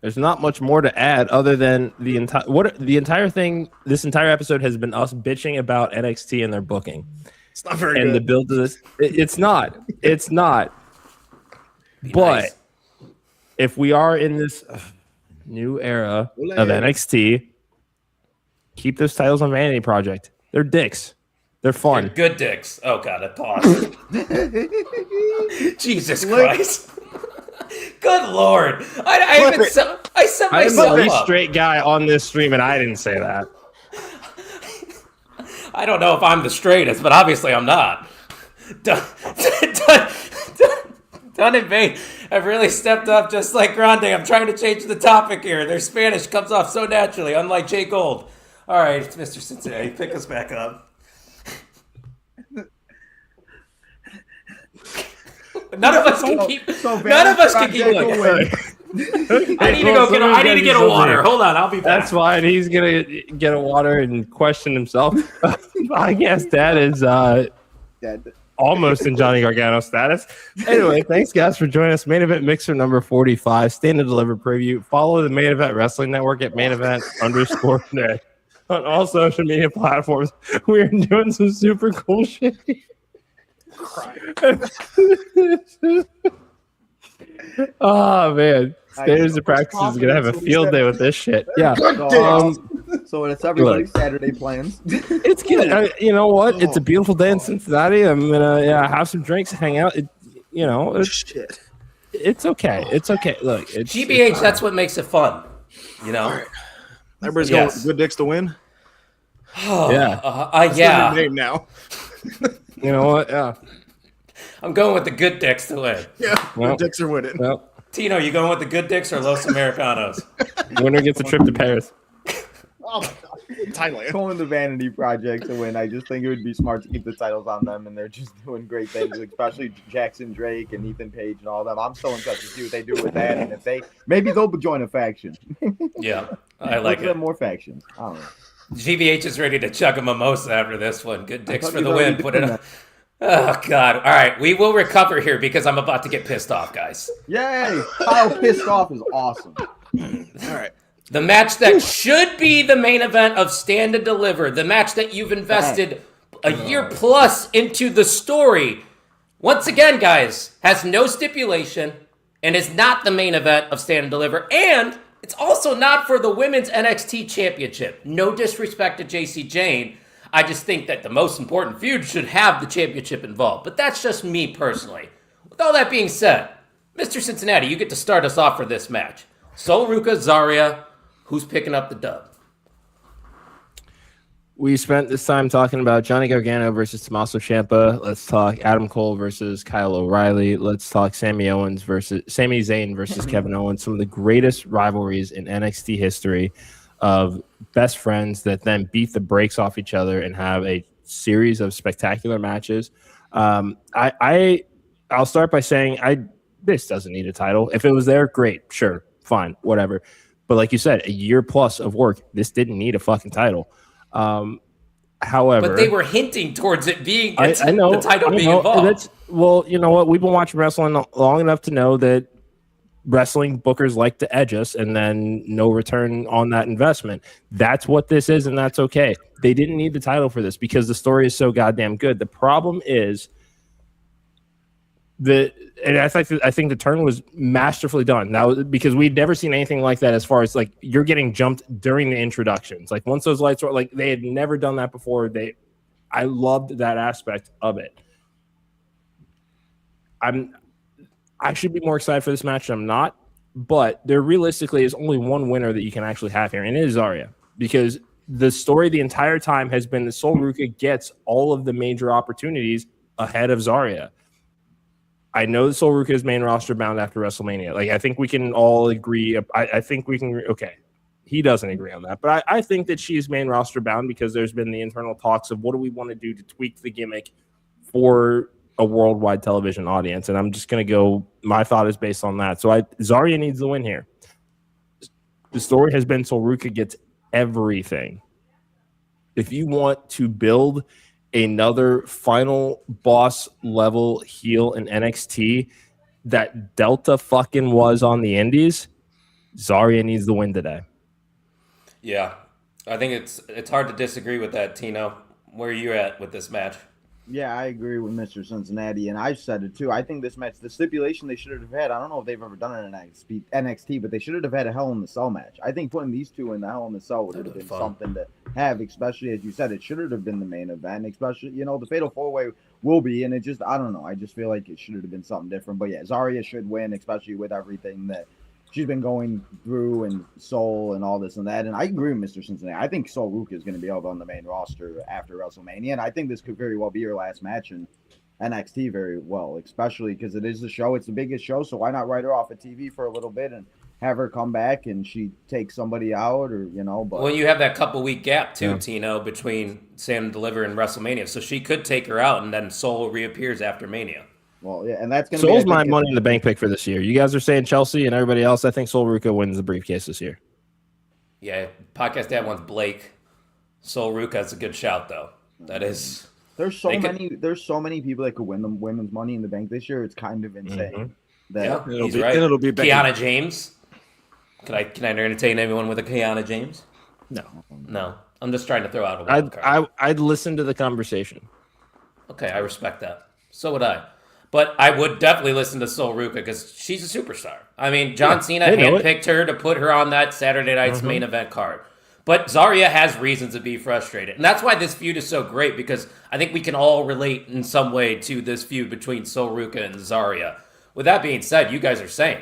There's not much more to add other than the entire thing. This entire episode has been us bitching about NXT and their booking It's not very and the good. build to this. It's not. It's not. Be But nice. if we are in this new era of NXT, keep those titles on Vanity Project. They're dicks. They're fun. Good dicks. Oh, God, I paused. Jesus Christ. Good Lord. I set I am the myself least up. straight guy on this stream, and I didn't say that. I don't know if I'm the straightest, but obviously I'm not. Done in vain. I've really stepped up just like Grande. I'm trying to change the topic here. Their Spanish comes off so naturally, unlike Jay Gold. All right, Mr. Cincinnati, pick us back up. None of us can keep. None of us can keep looking. I need to go get. I need to get a water. Hold on, I'll be back. That's fine. He's gonna get a water and question himself. I guess that is almost in Johnny Gargano status. Anyway, thanks guys for joining us. Main Event Mixer number 45. Stand and Deliver preview. Follow the Main Event Wrestling Network at main event_net on all social media platforms. We are doing some super cool shit. Oh man, Standards of Practice is gonna have a field day with this shit. Yeah, So it's everybody's Saturday plans. it's good. You know what? It's a beautiful day in Cincinnati. I'm gonna have some drinks, hang out. Shit. It's okay. It's okay. Look, it's GBH. That's what makes it fun. You know. Everybody's Yes. going good dicks to win. yeah. Yeah. Name now. You know what? Yeah. I'm going with the good dicks to win. Yeah, Well, good dicks are winning. Well, Tino, you going with the good dicks or Los Americanos? winner gets a trip to Paris. Oh my God. Thailand. Going the Vanity Project to win. I just think it would be smart to keep the titles on them, and they're just doing great things, especially Jackson Drake and Ethan Page and all them. I'm so impressed to see what they do with that, and if maybe they'll join a faction. Yeah, I like Let's have it. more factions. I don't know. GBH is ready to chug a mimosa after this one. Good dicks thought for you the already win. Put did it up. Oh, God. All right. We will recover here because I'm about to get pissed off, guys. Yay! Kyle pissed off is awesome. All right. The match that should be the main event of Stand and Deliver, the match that you've invested a year plus into the story, once again, guys, has no stipulation and is not the main event of Stand and Deliver. And it's also not for the Women's NXT Championship. No disrespect to JC Jane. I just think that the most important feud should have the championship involved. But that's just me personally. With all that being said, Mr. Cincinnati, you get to start us off for this match. Sol Ruca, Zarya, who's picking up the dub? We spent this time talking about Johnny Gargano versus Tommaso Ciampa. Let's talk Adam Cole versus Kyle O'Reilly. Let's talk Sami Zayn versus Kevin Owens. Some of the greatest rivalries in NXT history of best friends that then beat the brakes off each other and have a series of spectacular matches. I'll start by saying this doesn't need a title. If it was there, great, sure, fine, whatever. But like you said, a year plus of work, this didn't need a fucking title. However, But they were hinting towards it being I know the title I being know, involved. well, you know what? We've been watching wrestling long enough to know that wrestling bookers like to edge us and then no return on that investment. That's what this is, and that's okay. They didn't need the title for this because the story is so goddamn good. The problem is I think the turn was masterfully done. Now, because we'd never seen anything like that as far as like you're getting jumped during the introductions. Like once those lights were like they had never done that before. I loved that aspect of it. I should be more excited for this match. I'm not, but there realistically is only one winner that you can actually have here, and it is Zarya, because the story the entire time has been that Sol Ruca gets all of the major opportunities ahead of Zarya. I know that Sol Ruca is main roster bound after WrestleMania. Like, I think we can all agree. I think we can. Okay, he doesn't agree on that, but I think that she's main roster bound because there's been the internal talks of what do we want to do to tweak the gimmick for a worldwide television audience, and I'm just going to go. My thought is based on that. So Zarya needs the win here. The story has been Sol Ruca gets everything. If you want to build another final boss level heel in NXT that Delta fucking was on the Indies, Zarya needs the win today. Yeah, I think it's hard to disagree with that, Tino. Where are you at with this match? Yeah, I agree with Mr. Cincinnati, and I've said it too. I think this match, the stipulation they should have had, I don't know if they've ever done it in NXT, but they should have had a Hell in the Cell match. I think putting these two in the Hell in the Cell would have been something to have, especially as you said, it should have been the main event, especially, the Fatal 4-Way will be, and it just, I don't know, I just feel like it should have been something different. But yeah, Zarya should win, especially with everything that she's been going through and Sol and all this and that. And I agree with Mr. Cincinnati. I think Sol Ruca is going to be able on the main roster after WrestleMania. And I think this could very well be her last match in NXT very well, especially because it is the show. It's the biggest show. So why not write her off of TV for a little bit and have her come back and she takes somebody out or, But well, you have that couple week gap too, Tino, between Stand and Deliver and WrestleMania. So she could take her out and then Sol reappears after Mania. Well, yeah, and that's going to Sol's my Money in the Bank pick for this year. You guys are saying Chelsea and everybody else. I think Sol Ruca wins the briefcase this year. Yeah, podcast dad wants Blake. Sol Ruca is a good shout, though. That is. There's so many people that could win the women's Money in the Bank this year. It's kind of insane. Mm-hmm. It'll be Kiana James. Can I entertain anyone with a Kiana James? No. I'm just trying to throw out a wild card. I'd listen to the conversation. Okay, I respect that. So would I. But I would definitely listen to Sol Ruca because she's a superstar. I mean, John Cena handpicked her to put her on that Saturday night's main event card. But Zarya has reasons to be frustrated. And that's why this feud is so great, because I think we can all relate in some way to this feud between Sol Ruca and Zarya. With that being said, you guys are saying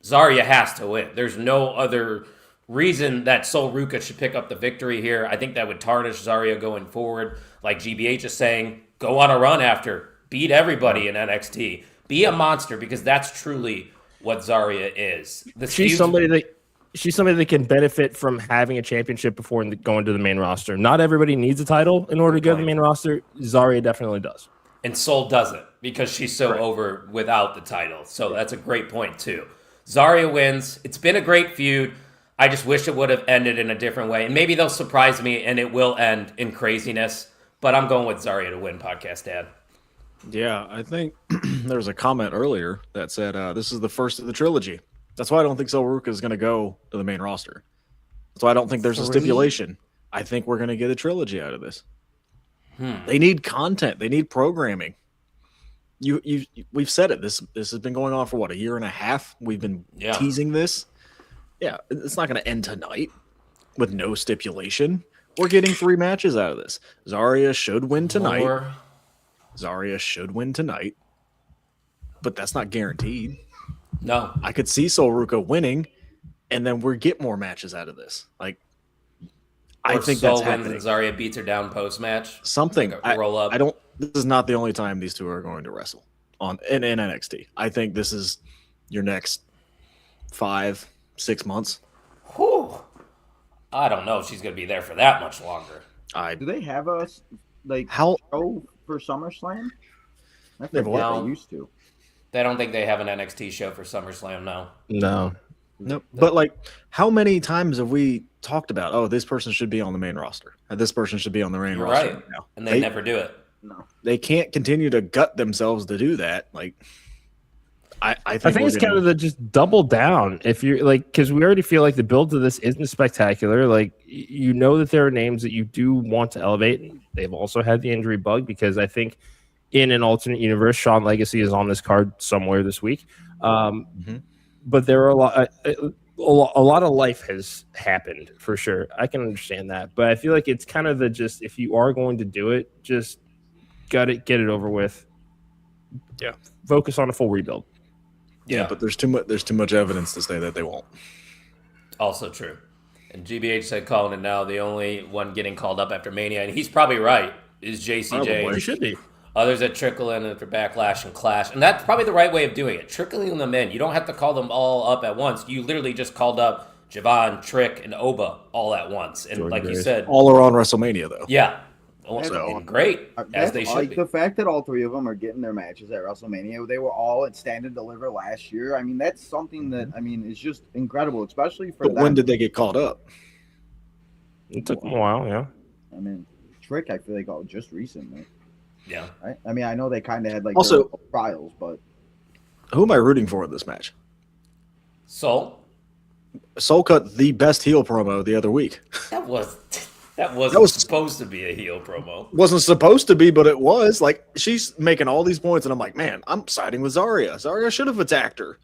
Zarya has to win. There's no other reason that Sol Ruca should pick up the victory here. I think that would tarnish Zarya going forward. Like GBH is saying, go on a run after. Beat everybody in NXT. Be a monster, because that's truly what Zarya is. She's somebody that can benefit from having a championship before going to the main roster. Not everybody needs a title in order to go to the main roster. Zarya definitely does. And Sol doesn't, because she's so over without the title. So that's a great point, too. Zarya wins. It's been a great feud. I just wish it would have ended in a different way. And maybe they'll surprise me and it will end in craziness. But I'm going with Zarya to win, podcast dad. Yeah, I think there was a comment earlier that said this is the first of the trilogy. That's why I don't think Sol Ruca is going to go to the main roster. That's why I don't think there's a stipulation. I think we're going to get a trilogy out of this. They need content. They need programming. We've said it. This has been going on for what, a year and a half? We've been teasing this. Yeah, it's not going to end tonight with no stipulation. We're getting 3 matches out of this. Zarya should win tonight. Zarya should win tonight, but that's not guaranteed. No. I could see Sol Ruca winning, and then we get more matches out of this. Like, I think Sol that's happening. wins and Zarya beats her down post-match. Something. Like roll up. This is not the only time these two are going to wrestle in NXT. I think this is your next 5-6 months. Whew. I don't know if she's going to be there for that much longer. Do they have a how show for SummerSlam? I They've think they used to. I don't think they have an NXT show for SummerSlam now. No. But like, how many times have we talked about, oh, this person should be on the main roster, and this person should be on the main roster? Right. Now. And they never do it. No. They can't continue to gut themselves to do that. Like, I think it's kind of the just double down. If you're like, because we already feel like the build to this isn't spectacular. Like, that there are names that you do want to elevate. They've also had the injury bug, because I think in an alternate universe, Sean Legacy is on this card somewhere this week. But there are a lot of life has happened for sure. I can understand that, but I feel like it's kind of if you are going to do it, just get it over with. Yeah, focus on a full rebuild. Yeah, but there's too much evidence to say that they won't. Also true. And GBH said calling it now. The only one getting called up after Mania, and he's probably right, is JCJ. He should be. Others that trickle in after Backlash and Clash. And that's probably the right way of doing it. Trickling them in. You don't have to call them all up at once. You literally just called up Javon, Trick, and Oba all at once. And Jordan like Grace. you said, All are on WrestleMania though. yeah. So- And great, as they should like be. the fact that all three of them are getting their matches at WrestleMania. They were all at Stand and Deliver last year. I mean, that's something that is just incredible, especially for But them. when did they get called up? It took them a while, yeah. I mean, Trick, I feel like just recently. Yeah. Right? I mean, I know they kind of had like Also- their trials, but Who am I rooting for in this match? So Soul cut the best heel promo the other week. that was supposed to be a heel promo. Wasn't supposed to be, but it was. Like, she's making all these points, and I'm like, man, I'm siding with Zarya. Zarya should have attacked her.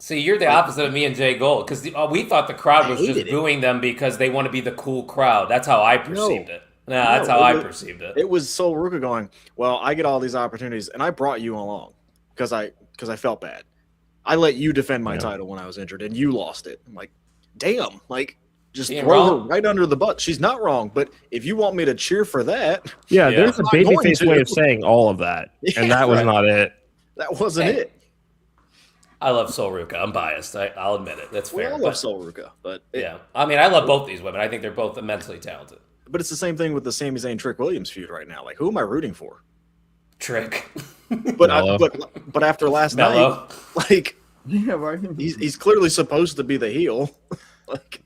See, you're the opposite of me and Jay Gold, because we thought the crowd was I just hated it. booing them because they want to be the cool crowd. That's how I perceived it. That's how I perceived it. It was Sol Ruka going, well, I get all these opportunities, and I brought you along because I felt bad. I let you defend my title when I was injured, and you lost it. I'm like, damn, like, just Being throw wrong. her right under the butt. She's not wrong, but if you want me to cheer for that, Yeah, Yeah. there's a I'm not going babyface to. way of saying all of that, Yeah, and that was right. not it. that wasn't Hey, it. I love Sol Ruka. I'm biased. I'll admit it. That's We fair. all but- love Sol Ruka, but yeah. I mean, I love both these women. I think they're both immensely talented. but it's the same thing with the Sami Zayn Trick Williams feud right now. Like, who am I rooting for? Trick. But Mello. but after last Mello. night, like, yeah, right. he's clearly supposed to be the heel. Like,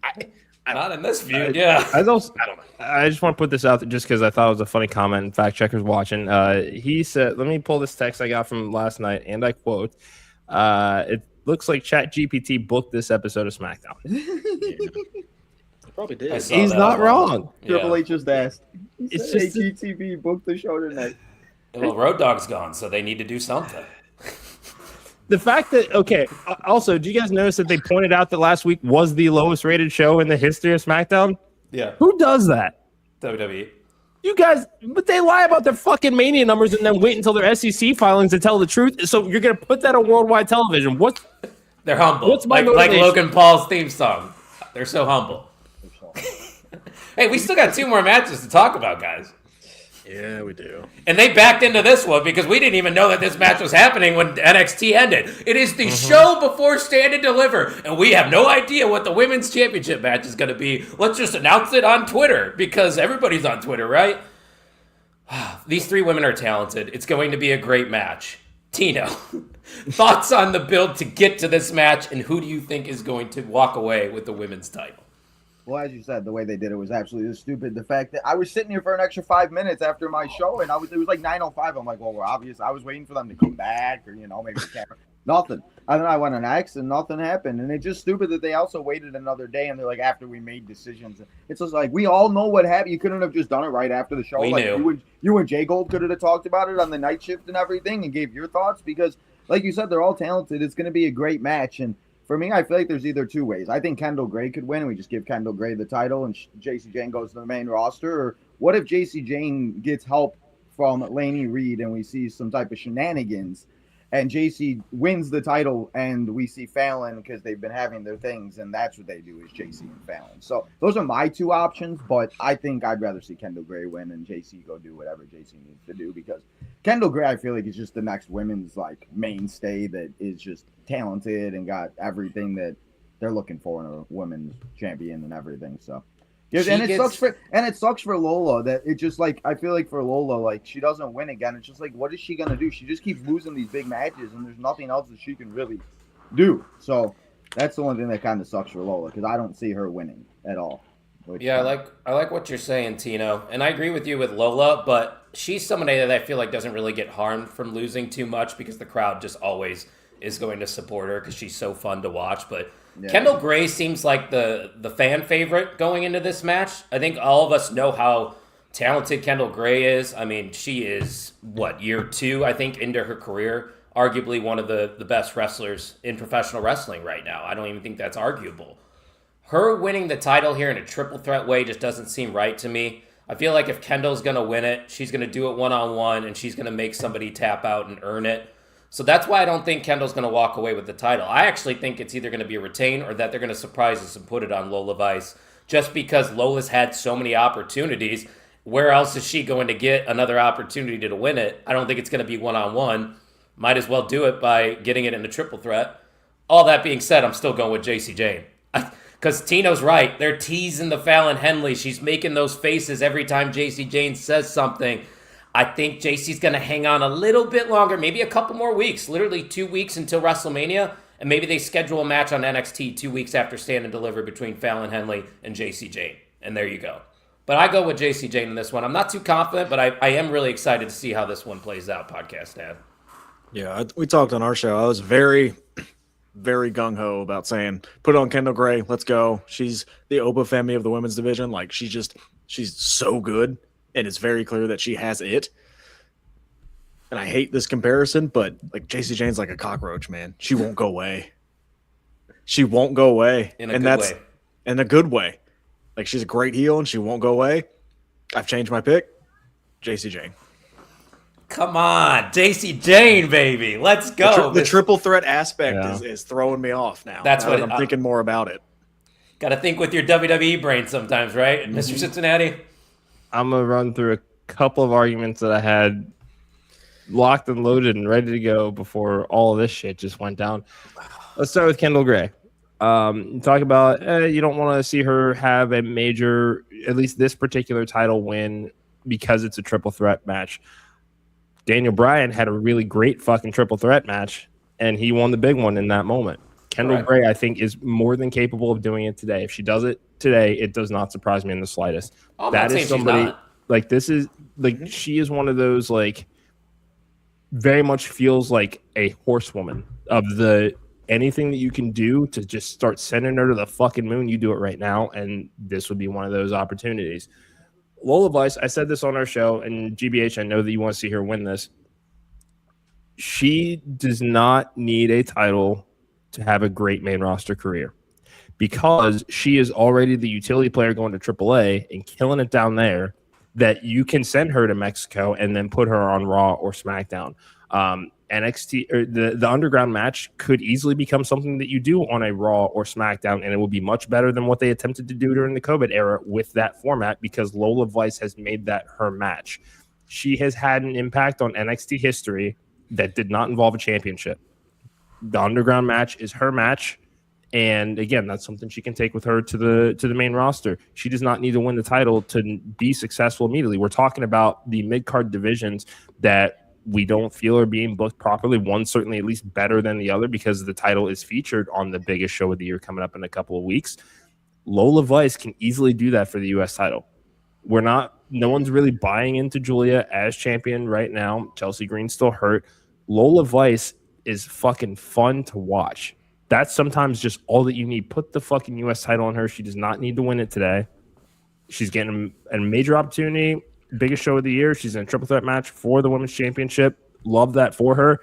Not in this feud, yeah. I don't know. I just want to put this out there just because I thought it was a funny comment. And fact checkers watching. He said, "Let me pull this text I got from last night, and I quote: It looks like ChatGPT booked this episode of SmackDown." probably I did. saw He's that not online. wrong. Triple Yeah. H just asked. He It's said, just- hey, GTV, book the show tonight. Well, Road Dogg's gone, so they need to do something. The fact that also, do you guys notice that they pointed out that last week was the lowest rated show in the history of SmackDown? Yeah. Who does that? WWE. You guys, but they lie about their fucking Mania numbers and then wait until their SEC filings to tell the truth. So you're gonna put that on worldwide television? What? They're humble. What's my like motivation? Logan Paul's theme song. They're so humble. Hey, we still got 2 more matches to talk about, guys. Yeah, we do. And they backed into this one because we didn't even know that this match was happening when NXT ended. It is the show before Stand and Deliver, and we have no idea what the women's championship match is going to be. Let's just announce it on Twitter because everybody's on Twitter, right? These 3 women are talented. It's going to be a great match. Tino, thoughts on the build to get to this match, and who do you think is going to walk away with the women's title? Well, as you said, the way they did it was absolutely stupid. The fact that I was sitting here for an extra 5 minutes after my show, and it was like 9:05. I'm like, well, we're obvious. I was waiting for them to come back, or maybe the camera. Nothing. And then I went on X, and nothing happened. And it's just stupid that they also waited another day, and they're like, after we made decisions. It's just like we all know what happened. You couldn't have just done it right after the show. We like knew. you and Jay Gold could have talked about it on the night shift and everything, and gave your thoughts because, like you said, they're all talented. It's going to be a great match, and. For me, I feel like there's either 2 ways. I think Kendall Gray could win. We just give Kendall Gray the title and JC Jane goes to the main roster. Or what if JC Jane gets help from Laney Reed and we see some type of shenanigans and JC wins the title and we see Fallon because they've been having their things and that's what they do is JC and Fallon. So those are my 2 options, but I think I'd rather see Kendall Gray win and JC go do whatever JC needs to do because Kendall Gray, I feel like, is just the next women's like mainstay that is just talented and got everything that they're looking for in a women's champion and everything. So, yeah, and it sucks for Lola that it just like I feel like for Lola like she doesn't win again. It's just like what is she gonna do? She just keeps losing these big matches and there's nothing else that she can really do. So that's the one thing that kind of sucks for Lola because I don't see her winning at all. Yeah, I like what you're saying, Tino, and I agree with you with Lola, but she's somebody that I feel like doesn't really get harmed from losing too much because the crowd just always is going to support her because she's so fun to watch. But Yeah. Kendall Gray seems like the fan favorite going into this match. I think all of us know how talented Kendall Gray is. I mean, she is, year 2, I think, into her career. Arguably one of the best wrestlers in professional wrestling right now. I don't even think that's arguable. Her winning the title here in a triple threat way just doesn't seem right to me. I feel like if Kendall's going to win it, she's going to do it one-on-one, and she's going to make somebody tap out and earn it. So that's why I don't think Kendall's going to walk away with the title. I actually think it's either going to be a retain or that they're going to surprise us and put it on Lola Vice, just because Lola's had so many opportunities. Where else is she going to get another opportunity to win it? I don't think it's going to be one-on-one. Might as well do it by getting it in a triple threat. All that being said, I'm still going with JC Jane. Because Tino's right. They're teasing the Fallon Henley. She's making those faces every time JC Jane says something. I think JC's going to hang on a little bit longer, maybe a couple more weeks, literally 2 weeks until WrestleMania. And maybe they schedule a match on NXT 2 weeks after Stand and Deliver between Fallon Henley and JC Jane. And there you go. But I go with JC Jane in this one. I'm not too confident, but I am really excited to see how this one plays out, Podcast Dad. Yeah, we talked on our show. I was very, very gung-ho about saying, put on Kendall Gray, let's go. She's the Oba Femi of the women's division. Like, she's so good, and it's very clear that she has it. And I hate this comparison, but, like, JC Jane's like a cockroach, man. She won't go away. She won't go away. In a good way. In a good way. Like, she's a great heel, and she won't go away. I've changed my pick. JC Jane. Come on, JC Jane, baby. Let's go. The triple threat aspect is throwing me off now. That's what I'm thinking more about it. Got to think with your WWE brain sometimes, right, Mr. Cincinnati? I'm going to run through a couple of arguments that I had locked and loaded and ready to go before all of this shit just went down. Let's start with Kendall Gray. Talk about you don't want to see her have a major, at least this particular title win, because it's a triple threat match. Daniel Bryan had a really great fucking triple threat match, and he won the big one in that moment. Kendall Gray, I think, is more than capable of doing it today. If she does it today, it does not surprise me in the slightest. That is somebody like this is like she is one of those like very much feels like a horsewoman of the anything that you can do to just start sending her to the fucking moon. You do it right now, and this would be one of those opportunities. Lola Vice, I said this on our show, and GBH, I know that you want to see her win this. She does not need a title to have a great main roster career because she is already the utility player going to AAA and killing it down there that you can send her to Mexico and then put her on Raw or SmackDown. NXT or the underground match could easily become something that you do on a Raw or SmackDown, and it will be much better than what they attempted to do during the COVID era with that format because Lola Vice has made that her match. She has had an impact on NXT history that did not involve a championship. The underground match is her match, and again, that's something she can take with her to the main roster. She does not need to win the title to be successful immediately. We're talking about the mid-card divisions that we don't feel are being booked properly. One certainly at least better than the other because the title is featured on the biggest show of the year coming up in a couple of weeks. Lola Vice can easily do that for the U.S. title. No one's really buying into Julia as champion right now. Chelsea Green's still hurt. Lola Vice is fucking fun to watch. That's sometimes just all that you need. Put the fucking U.S. title on her. She does not need to win it today. She's getting a major opportunity. Biggest show of the year. She's in a triple threat match for the women's championship. Love that for her.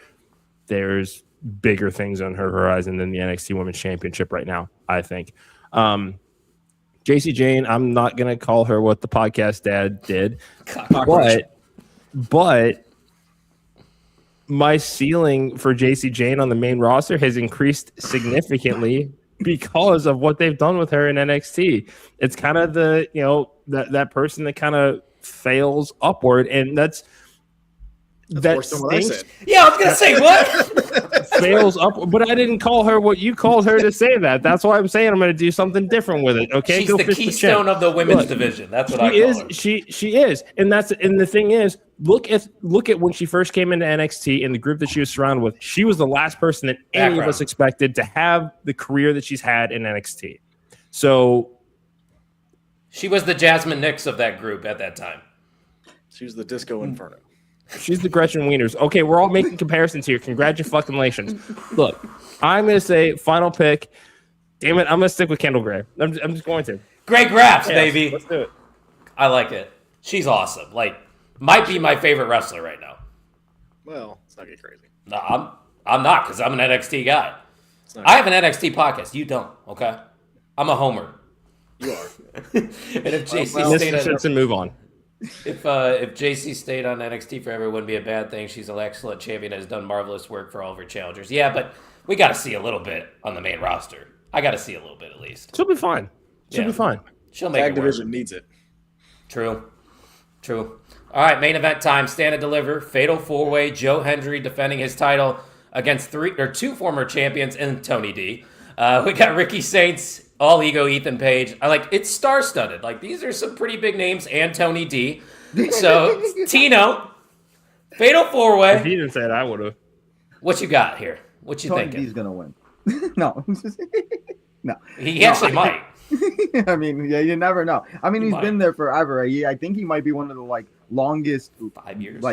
There's bigger things on her horizon than the NXT Women's Championship right now, I think. JC Jane, I'm not going to call her what the podcast dad did, but my ceiling for JC Jane on the main roster has increased significantly because of what they've done with her in NXT. It's kind of that person that kind of fails upward, and that's worse than what I said. Yeah, I was gonna say what fails upward, but I didn't call her what you called her to say that. That's why I'm saying I'm going to do something different with it. Okay, she's the keystone of the women's division. That's what I call her. She is, and the thing is, look at when she first came into NXT and the group that she was surrounded with. She was the last person that any of us expected to have the career that she's had in NXT. So. She was the Jasmine Nix of that group at that time. She was the Disco Inferno. She's the Gretchen Wieners. Okay, we're all making comparisons here. Congratulations. Look, I'm going to say final pick. Damn it, I'm going to stick with Kendall Gray. I'm just going to. Great graphs, baby. Let's do it. I like it. She's awesome. Like, might be my favorite wrestler right now. Well, let's not get crazy. No, I'm not because I'm an NXT guy. It's not I have an NXT podcast. You don't, okay? I'm a homer. You are. And if JC well, stayed Mr. on, Simpson, move on. if JC stayed on NXT forever, it wouldn't be a bad thing. She's an excellent champion, has done marvelous work for all of her challengers. Yeah, but we got to see a little bit on the main roster. I got to see a little bit at least. She'll be fine. She'll Yeah. be fine. She'll make Tag it work. division needs it. True. All right, main event time. Stand and deliver. Fatal four-way. Joe Hendry defending his title against two former champions and Tony D. We got Ricky Saints, All Ego, Ethan Page. It's star-studded. Like, these are some pretty big names, and Tony D. So Tino, fatal If four-way. he didn't say it, I would have. What you got here? What you Tony thinking? D's gonna win. No, no. He actually might. I mean, yeah, you never know. I mean, He he's might. been there forever. I think he might be one of the longest 5 years.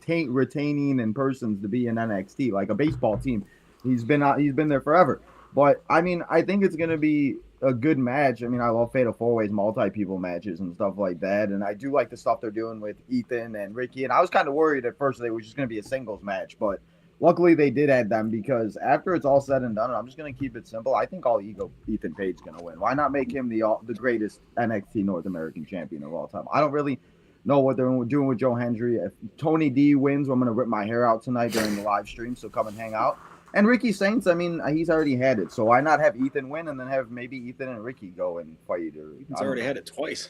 retaining in persons to be in NXT, like a baseball team. He's been there forever. But I mean, I think it's gonna be a good match. I mean, I love Fatal Four Ways, multi-people matches and stuff like that. And I do like the stuff they're doing with Ethan and Ricky. And I was kind of worried at first that it was just gonna be a singles match, but luckily they did add them because after it's all said and done, and I'm just gonna keep it simple. I think All Ego Ethan Page is gonna win. Why not make him the greatest NXT North American champion of all time? I don't really know what they're doing with Joe Hendry. If Tony D wins, I'm gonna rip my hair out tonight during the live stream. So come and hang out. And Ricky Saints, I mean, he's already had it. So why not have Ethan win and then have maybe Ethan and Ricky go and fight? He's already had it twice.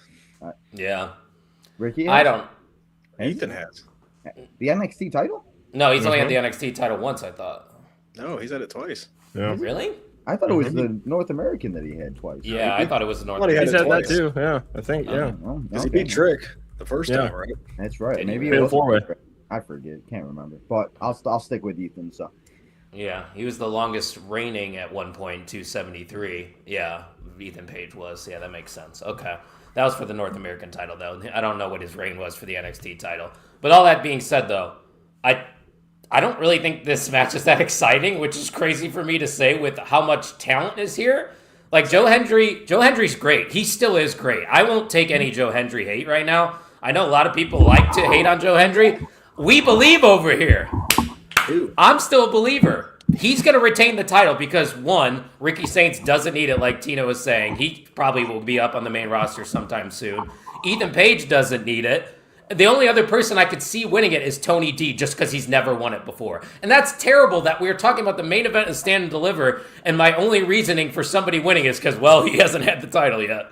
Yeah. Ricky. I don't. Ethan has. The NXT title. No, he's only had the NXT title once, I thought. No, he's had it twice. Yeah. Really? I thought it was the North American that he had twice. Yeah, I thought it was the North. thought he had He's it had that twice. too. Yeah, I think. Yeah. Oh, Because he okay. beat Trick the first Yeah. time, right? That's right. Did he Maybe really? it was Four-way. I forget. Can't remember. But I'll stick with Ethan. So Yeah, he was the longest reigning at one point, 273. Yeah, Ethan Page was. Yeah, that makes sense. Okay. That was for the North American title, though. I don't know what his reign was for the NXT title. But all that being said, though, I don't really think this match is that exciting, which is crazy for me to say with how much talent is here. Like, Joe Hendry's great. He still is great. I won't take any Joe Hendry hate right now. I know a lot of people like to hate on Joe Hendry. We believe over here. Dude. I'm still a believer. He's going to retain the title because, one, Ricky Saints doesn't need it like Tina was saying. He probably will be up on the main roster sometime soon. Ethan Page doesn't need it. The only other person I could see winning it is Tony D just because he's never won it before. And that's terrible that we were talking about the main event and Stand and Deliver, and my only reasoning for somebody winning is because, well, he hasn't had the title yet.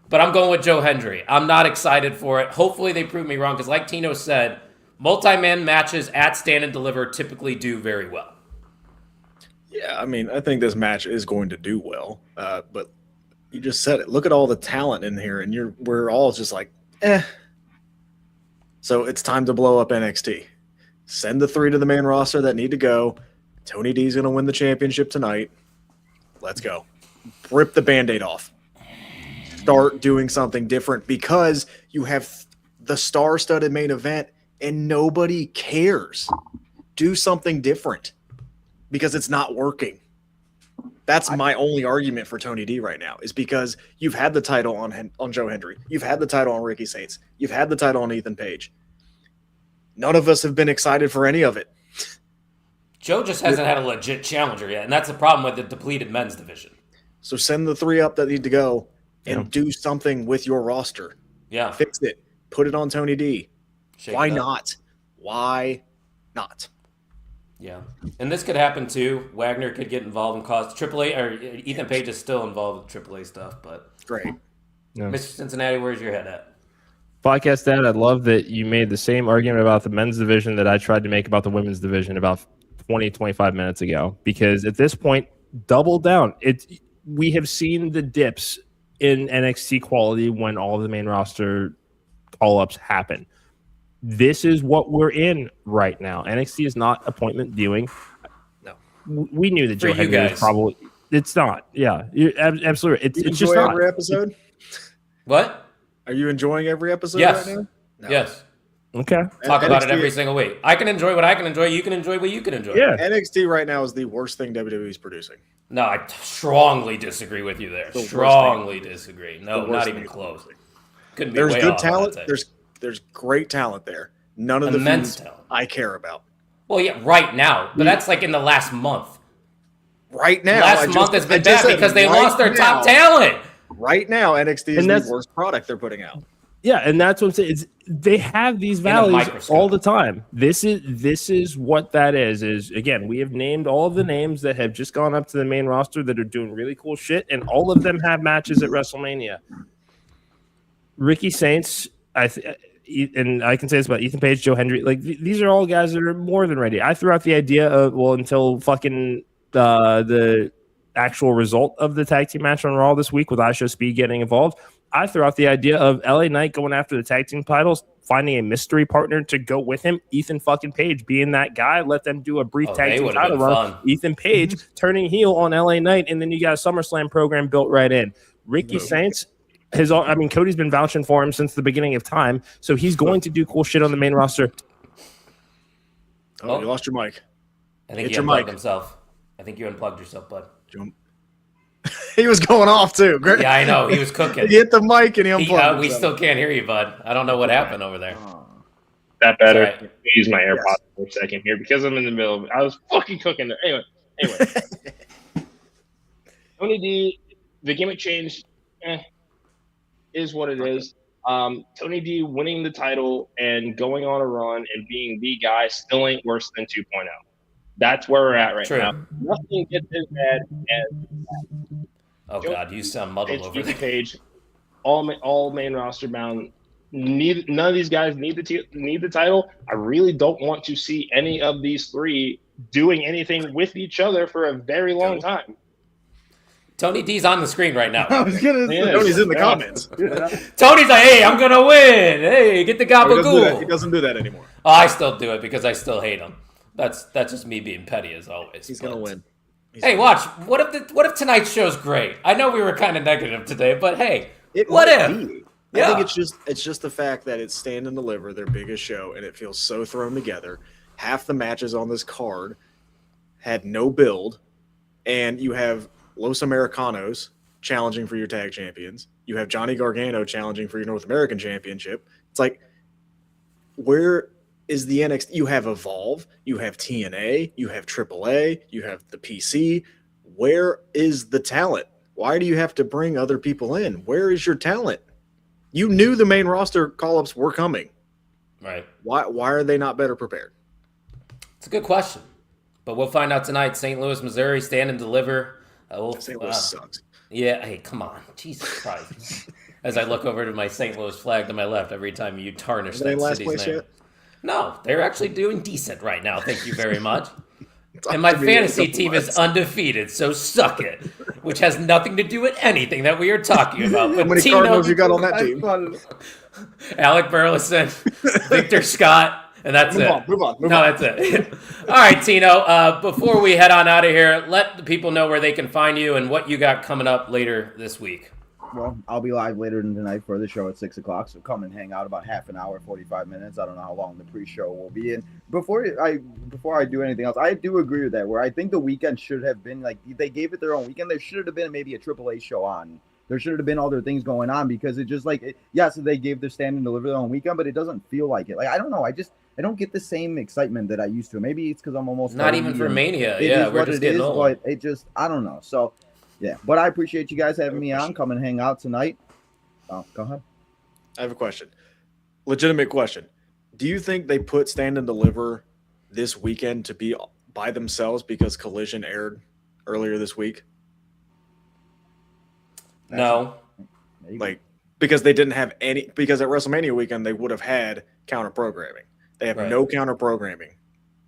But I'm going with Joe Hendry. I'm not excited for it. Hopefully they prove me wrong because, like Tino said, multi-man matches at Stand and Deliver typically do very well. Yeah, I mean, I think this match is going to do well. But you just said it. Look at all the talent in here, and we're all just like, eh. So it's time to blow up NXT. Send the 3 to the main roster that need to go. Tony D's going to win the championship tonight. Let's go. Rip the Band-Aid off. Start doing something different because you have the star-studded main event and nobody cares. Do something different because it's not working. That's my only argument for Tony D right now is because you've had the title on Joe Hendry. You've had the title on Ricky Saints. You've had the title on Ethan Page. None of us have been excited for any of it. Joe just hasn't had a legit challenger yet, and that's the problem with the depleted men's division. So send the 3 up that need to go and do something with your roster. Yeah. Fix it. Put it on Tony D. Shake Why it up. not? Why not? Yeah. And this could happen too. Wagner could get involved and cause AAA, or Ethan Page is still involved with AAA stuff, but Great. Yeah. Mr. Cincinnati, where's your head at? Podcast Dad, I love that you made the same argument about the men's division that I tried to make about the women's division about 25 minutes ago. Because at this point, double down. We have seen the dips in NXT quality when all of the main roster call-ups happen. This is what we're in right now. NXT is not appointment viewing. No. We knew that For Joe you Hendry was guys. probably... It's not. Yeah, you're absolutely. You It's just enjoy not. every episode? What? Are you enjoying every episode Yes. right now? No. Yes. Okay. Talk about it NXT every single week. I can enjoy what I can enjoy. You can enjoy what you can enjoy. Yeah. NXT right now is the worst thing WWE is producing. No, I strongly disagree with you there. The worst Strongly disagree. No, The worst not thing even it's close. producing. Couldn't be There's way good off on talent. that take. There's There's great talent there. None of Immense the feuds talent. I care about. Well, yeah, right now, but that's like in the last month. Right now, Last month has been bad because they lost their top talent. Right now, NXT is the worst product they're putting out. Yeah, and that's what I'm saying. They have these valleys microscope. all the time. This is what that is. Is again, we have named all of the names that have just gone up to the main roster that are doing really cool shit, and all of them have matches at WrestleMania. Ricky Saints, and I can say this about Ethan Page, Joe Hendry. Like these are all guys that are more than ready. I threw out the idea of until fucking the actual result of the tag team match on Raw this week with ISHO Speed getting involved. I threw out the idea of LA Knight going after the tag team titles, finding a mystery partner to go with him, Ethan fucking Page being that guy, let them do a brief tag team title run. Ethan Page turning heel on LA Knight, and then you got a SummerSlam program built right in. Ricky Saints Cody's been vouching for him since the beginning of time, so he's going to do cool shit on the main roster. Oh, you lost your mic. I think he unplugged himself. I think you unplugged yourself, bud. He was going off too. Great. Yeah, I know. He was cooking. He hit the mic and he unplugged. We still can't hear you, bud. I don't know what happened over there. That better. Right. Use my AirPods for a second here because I'm in the middle. I was fucking cooking there. Anyway. Tony D, the gimmick change is what it is. Tony D winning the title and going on a run and being the guy still ain't worse than 2.0. That's where we're at right now. Nothing gets as bad as God, you sound muddled over there. Page, all main roster bound. None of these guys need the title. I really don't want to see any of these three doing anything with each other for a very long time. Tony D's on the screen right now. I was gonna say, Tony's in the comments. Tony's like, hey, I'm gonna win. Hey, get the gabagool. He doesn't do that anymore. Oh, I still do it because I still hate him. That's just me being petty as always. He's gonna win. Hey, watch. What if tonight's show's great? I know we were kind of negative today, but hey, I think it's just the fact that it's Stand and Deliver, their biggest show, and it feels so thrown together. Half the matches on this card had no build, and you have Los Americanos challenging for your tag champions. You have Johnny Gargano challenging for your North American Championship. It's like, where is the NXT? You have Evolve, you have TNA, you have AAA, you have the PC. Where is the talent? Why do you have to bring other people in? Where is your talent? You knew the main roster call-ups were coming. Right. Why are they not better prepared? It's a good question, but we'll find out tonight. St. Louis, Missouri, Stand and Deliver. St. Louis sucks. Yeah, hey, come on. Jesus Christ. As I look over to my St. Louis flag to my left every time you tarnish that city's name. Yet? No, they're actually doing decent right now. Thank you very much. And my fantasy team is undefeated, so suck it. Which has nothing to do with anything that we are talking about. But How many Cardinals you got on that team? Alec Burleson, Victor Scott, and that's it. Move on. No, that's it. All right, Tino, before we head on out of here, let the people know where they can find you and what you got coming up later this week. Well, I'll be live later tonight for the show at 6 o'clock, so come and hang out about half an hour, 45 minutes. I don't know how long the pre-show will be. And before I do anything else, I do agree with that, where I think the weekend should have been, like, they gave it their own weekend. There should have been maybe a AAA show on. There should have been other things going on, because it just, like, yes, they gave their Stand and Deliver their own weekend, but it doesn't feel like it. Like, I don't know. I don't get the same excitement that I used to. Maybe it's because I'm almost not even for Mania. It Yeah, is we're what just it getting is, old. but it just, I don't know. So, yeah, but I appreciate you guys having me on. Come and hang out tonight. Oh, go ahead. I have a question. Legitimate question. Do you think they put Stand and Deliver this weekend to be by themselves because Collision aired earlier this week? No. Like, because they didn't have any, because at WrestleMania weekend they would have had counter programming. They have no counter programming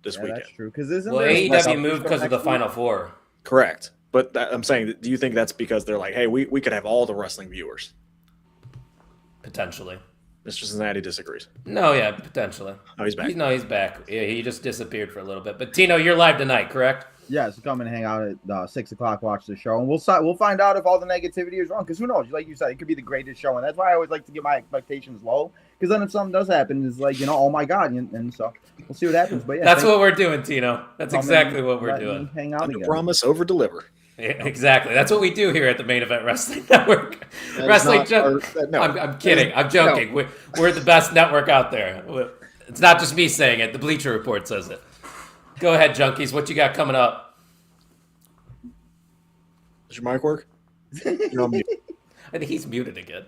this weekend. That's true. Because isn't Well, there AEW moved because of the Final Four. Correct. But I'm saying, do you think that's because they're like, hey, we could have all the wrestling viewers? Potentially. Mr. Cincinnati disagrees. No, yeah, potentially. Oh, he's back. He's back. Yeah, he just disappeared for a little bit. But Tino, you're live tonight, correct? Yeah, so come and hang out at 6 o'clock, watch the show, and we'll find out if all the negativity is wrong. Because who knows? Like you said, it could be the greatest show, and that's why I always like to get my expectations low. Because then if something does happen, it's like, oh my god, and so we'll see what happens. But yeah, that's what we're doing, Tino. That's exactly what we're doing. Hang out Under again. promise, over deliver. Yeah, exactly. That's what we do here at the Main Event Wrestling Network. That is Wrestling. not our- no. I'm kidding. I'm joking. We're the best network out there. It's not just me saying it. The Bleacher Report says it. Go ahead, Junkies. What you got coming up? Does your mic work? You're on mute. I think he's muted again.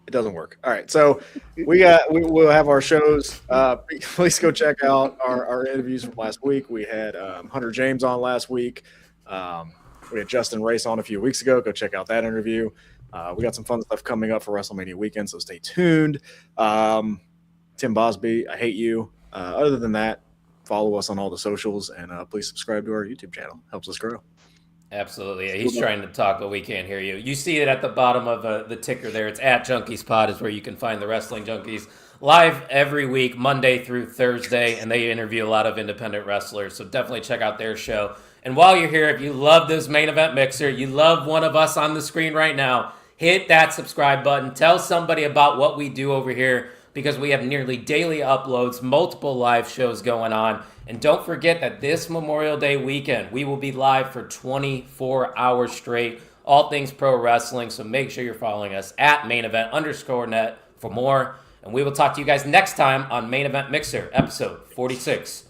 It doesn't work. All right, so we'll have our shows. Please go check out our interviews from last week. We had Hunter James on last week. We had Justin Race on a few weeks ago. Go check out that interview. We got some fun stuff coming up for WrestleMania weekend, so stay tuned. Tim Bosby, I hate you. Other than that, follow us on all the socials and please subscribe to our YouTube channel. Helps us grow. Absolutely. Yeah, he's trying to talk, but we can't hear you. You see it at the bottom of the ticker there. It's at Junkies Pod is where you can find the Wrestling Junkies live every week, Monday through Thursday, and they interview a lot of independent wrestlers. So definitely check out their show. And while you're here, if you love this Main Event Mixer, you love one of us on the screen right now, hit that subscribe button. Tell somebody about what we do over here because we have nearly daily uploads, multiple live shows going on. And don't forget that this Memorial Day weekend, we will be live for 24 hours straight, all things pro wrestling. So make sure you're following us at mainevent_net for more. And we will talk to you guys next time on Main Event Mixer, episode 46.